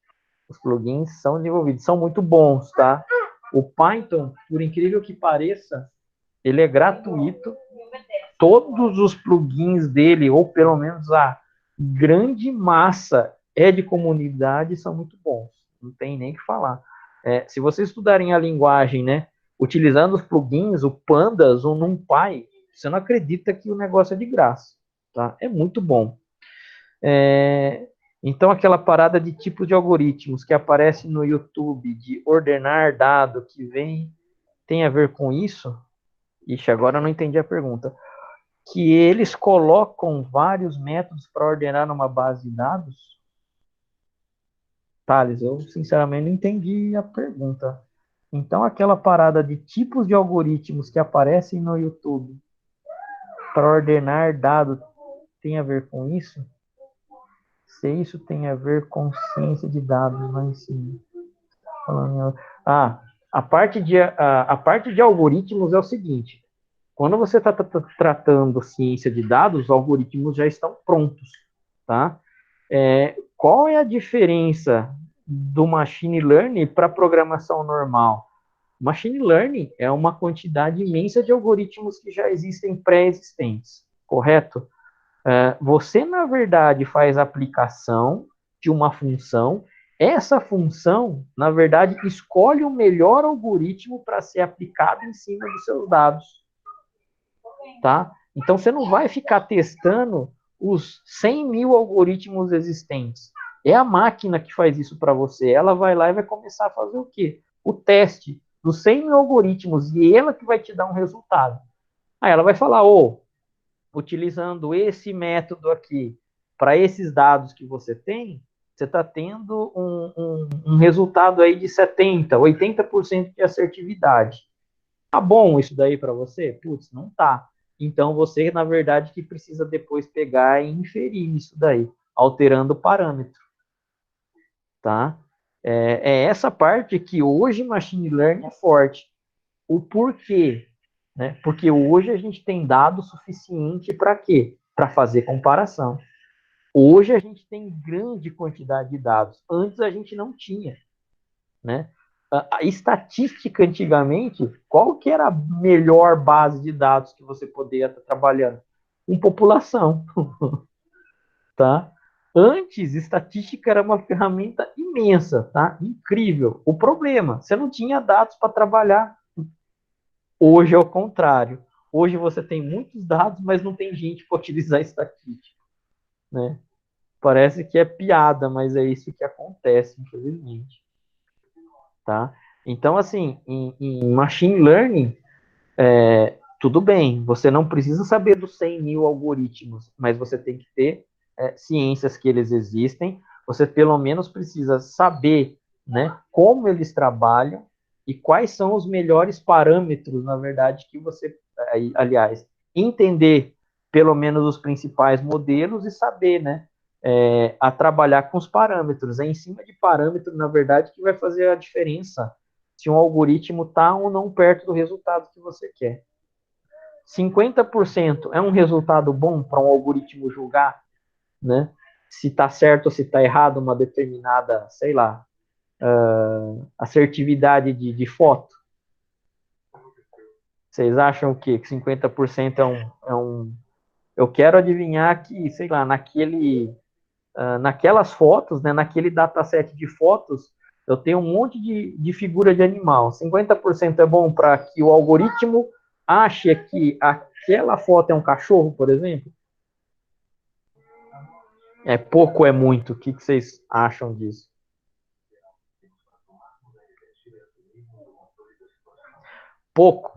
Os plugins são desenvolvidos, são muito bons, tá? O Python, por incrível que pareça, ele é gratuito. Todos os plugins dele, ou pelo menos a grande massa é de comunidade, são muito bons. Não tem nem o que falar. Se vocês estudarem a linguagem, né, utilizando os plugins, o Pandas, o NumPy, você não acredita que o negócio é de graça. Tá? É muito bom. Então, aquela parada de tipos de algoritmos que aparece no YouTube, de ordenar dado, que tem a ver com isso? Ixi, agora eu não entendi a pergunta. Que eles colocam vários métodos para ordenar numa base de dados? Thales, eu sinceramente não entendi a pergunta. Então, aquela parada de tipos de algoritmos que aparecem no YouTube para ordenar dados tem a ver com isso? Se isso tem a ver com ciência de dados lá em cima. Ah, a parte de algoritmos é o seguinte: quando você está tratando ciência de dados, os algoritmos já estão prontos, tá? Qual é a diferença do machine learning para programação normal? Machine learning é uma quantidade imensa de algoritmos que já existem pré-existentes, correto? Você, na verdade, faz a aplicação de uma função. Essa função, na verdade, escolhe o melhor algoritmo para ser aplicado em cima dos seus dados. Tá? Então, você não vai ficar testando os 100 mil algoritmos existentes. É a máquina que faz isso para você. Ela vai lá e vai começar a fazer o quê? O teste dos 100 mil algoritmos e ela que vai te dar um resultado. Aí ela vai falar, utilizando esse método aqui para esses dados que você tem, você está tendo um resultado aí de 70%, 80% de assertividade. Tá bom isso daí para você? Putz, não tá. Então você, na verdade, que precisa depois pegar e inferir isso daí, alterando o parâmetro, tá? É essa parte que hoje machine learning é forte. O porquê? Né? Porque hoje a gente tem dado suficiente para quê? Para fazer comparação. Hoje a gente tem grande quantidade de dados. Antes a gente não tinha, né? A estatística antigamente, qual que era a melhor base de dados que você poderia estar trabalhando? Com população, tá? Antes, estatística era uma ferramenta imensa, tá? Incrível. O problema, você não tinha dados para trabalhar. Hoje é o contrário. hoje você tem muitos dados, mas não tem gente para utilizar estatística, né? Parece que é piada, mas é isso que acontece, infelizmente, tá? Então, assim, em machine learning, tudo bem, você não precisa saber dos 100 mil algoritmos, mas você tem que ter ciências que eles existem, você pelo menos precisa saber, né, como eles trabalham e quais são os melhores parâmetros, na verdade, que você, aliás, entender pelo menos os principais modelos e saber, né, a trabalhar com os parâmetros. É em cima de parâmetro, na verdade, que vai fazer a diferença se um algoritmo está ou não perto do resultado que você quer. 50% é um resultado bom para um algoritmo julgar, né? Se está certo ou se está errado uma determinada, sei lá, assertividade de foto. Vocês acham o quê? Que 50% Eu quero adivinhar que, sei lá, naquelas fotos, né, naquele dataset de fotos, eu tenho um monte de figura de animal. 50% é bom para que o algoritmo ache que aquela foto é um cachorro, por exemplo? É pouco ou é muito? O que vocês acham disso? Pouco.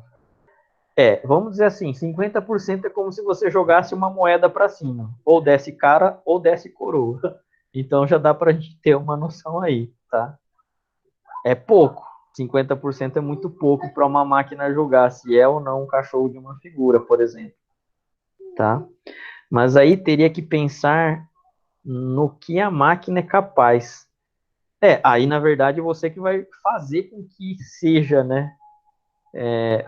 Vamos dizer assim, 50% é como se você jogasse uma moeda para cima. Ou desce cara, ou desce coroa. Então já dá para a gente ter uma noção aí, tá? É pouco. 50% é muito pouco para uma máquina julgar se é ou não um cachorro de uma figura, por exemplo, tá? Mas aí teria que pensar no que a máquina é capaz. Aí na verdade você que vai fazer com que seja, né?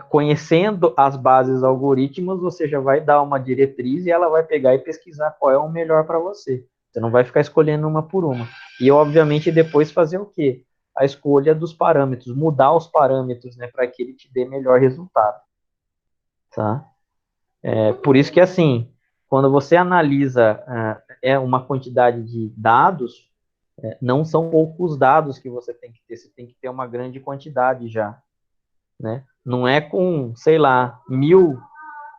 Conhecendo as bases algoritmos, você já vai dar uma diretriz e ela vai pegar e pesquisar qual é o melhor para você. Você não vai ficar escolhendo uma por uma. E, obviamente, depois fazer o quê? A escolha dos parâmetros, mudar os parâmetros, né, para que ele te dê melhor resultado. Tá? Por isso que, assim, quando você analisa uma quantidade de dados, não são poucos dados que você tem que ter uma grande quantidade já. Né? Não é com, sei lá, 1.000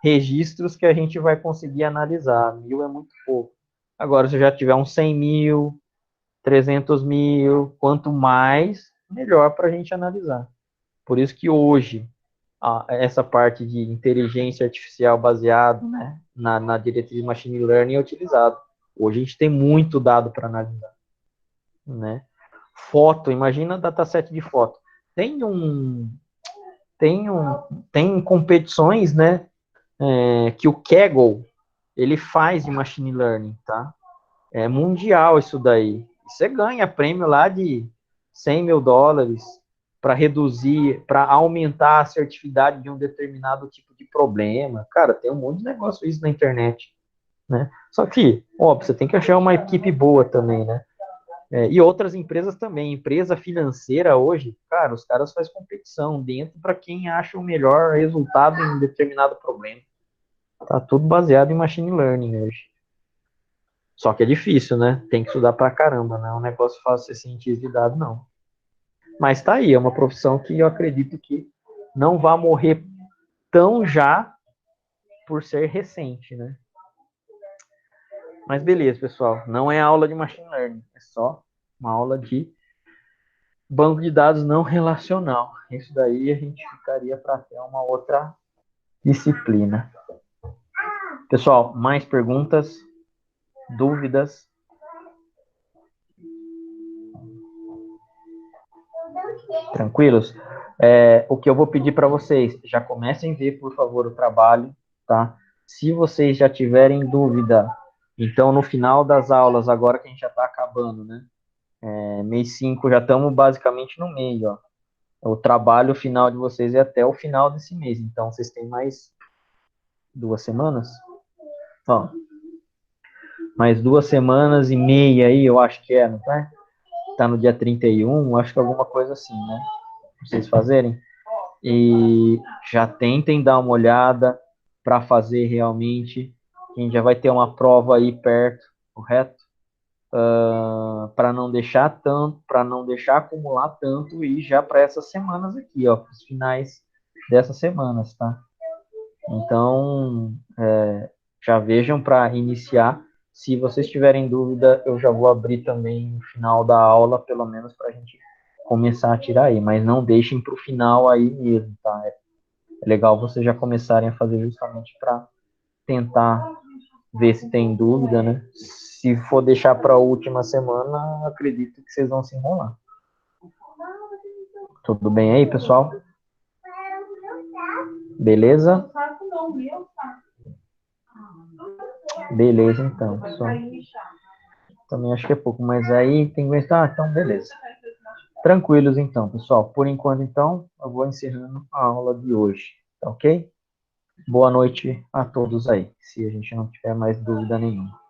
registros que a gente vai conseguir analisar. 1.000 é muito pouco. Agora, se já tiver uns 100 mil, 300 mil, quanto mais, melhor para a gente analisar. Por isso que hoje, essa parte de inteligência artificial baseada, né, na diretriz machine learning é utilizado. Hoje a gente tem muito dado para analisar. Né? Foto, imagina dataset de foto. Tem um, tem competições, né, que o Kaggle ele faz de machine learning, tá? É mundial isso daí. Você ganha prêmio lá de 100 mil dólares para reduzir, para aumentar a assertividade de um determinado tipo de problema. Cara, tem um monte de negócio isso na internet, né? Só que, óbvio, você tem que achar uma equipe boa também, né? E outras empresas também. Empresa financeira hoje, cara, os caras fazem competição dentro para quem acha o melhor resultado em um determinado problema. Tá tudo baseado em machine learning hoje. Só que é difícil, né? Tem que estudar pra caramba, não é um negócio fácil ser cientista de dados, não. Mas tá aí, é uma profissão que eu acredito que não vai morrer tão já por ser recente, né? Mas beleza, pessoal. Não é aula de machine learning, é só uma aula de banco de dados não relacional. Isso daí a gente ficaria para ter uma outra disciplina. Pessoal, mais perguntas, dúvidas? Tranquilos? O que eu vou pedir para vocês, já comecem a ver, por favor, o trabalho, tá? Se vocês já tiverem dúvida, então no final das aulas, agora que a gente já está acabando, né? Mês 5, já estamos basicamente no meio, ó. O trabalho final de vocês é até o final desse mês, então vocês têm mais 2 semanas? Ó, mais 2 semanas e meia aí, eu acho que não tá? Tá no dia 31, acho que alguma coisa assim, né? Pra vocês fazerem. E já tentem dar uma olhada para fazer realmente. A gente já vai ter uma prova aí perto, correto? Para não deixar tanto, para não deixar acumular tanto e já para essas semanas aqui, ó, os finais dessas semanas, tá? Então, já vejam para iniciar. Se vocês tiverem dúvida, eu já vou abrir também no final da aula, pelo menos para a gente começar a tirar aí. Mas não deixem para o final aí mesmo, tá? É legal vocês já começarem a fazer justamente para tentar ver se tem dúvida, né? Se for deixar para a última semana, acredito que vocês vão se enrolar. Tudo bem aí, pessoal? Beleza? Beleza, então, pessoal. Também acho que é pouco, mas aí tem que ver. Ah, então, beleza. Tranquilos, então, pessoal. Por enquanto, então, eu vou encerrando a aula de hoje, tá ok? Boa noite a todos aí, se a gente não tiver mais dúvida nenhuma.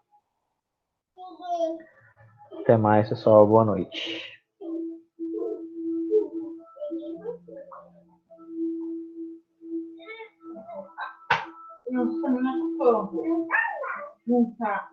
Até mais, pessoal. Boa noite. Não, você não tá.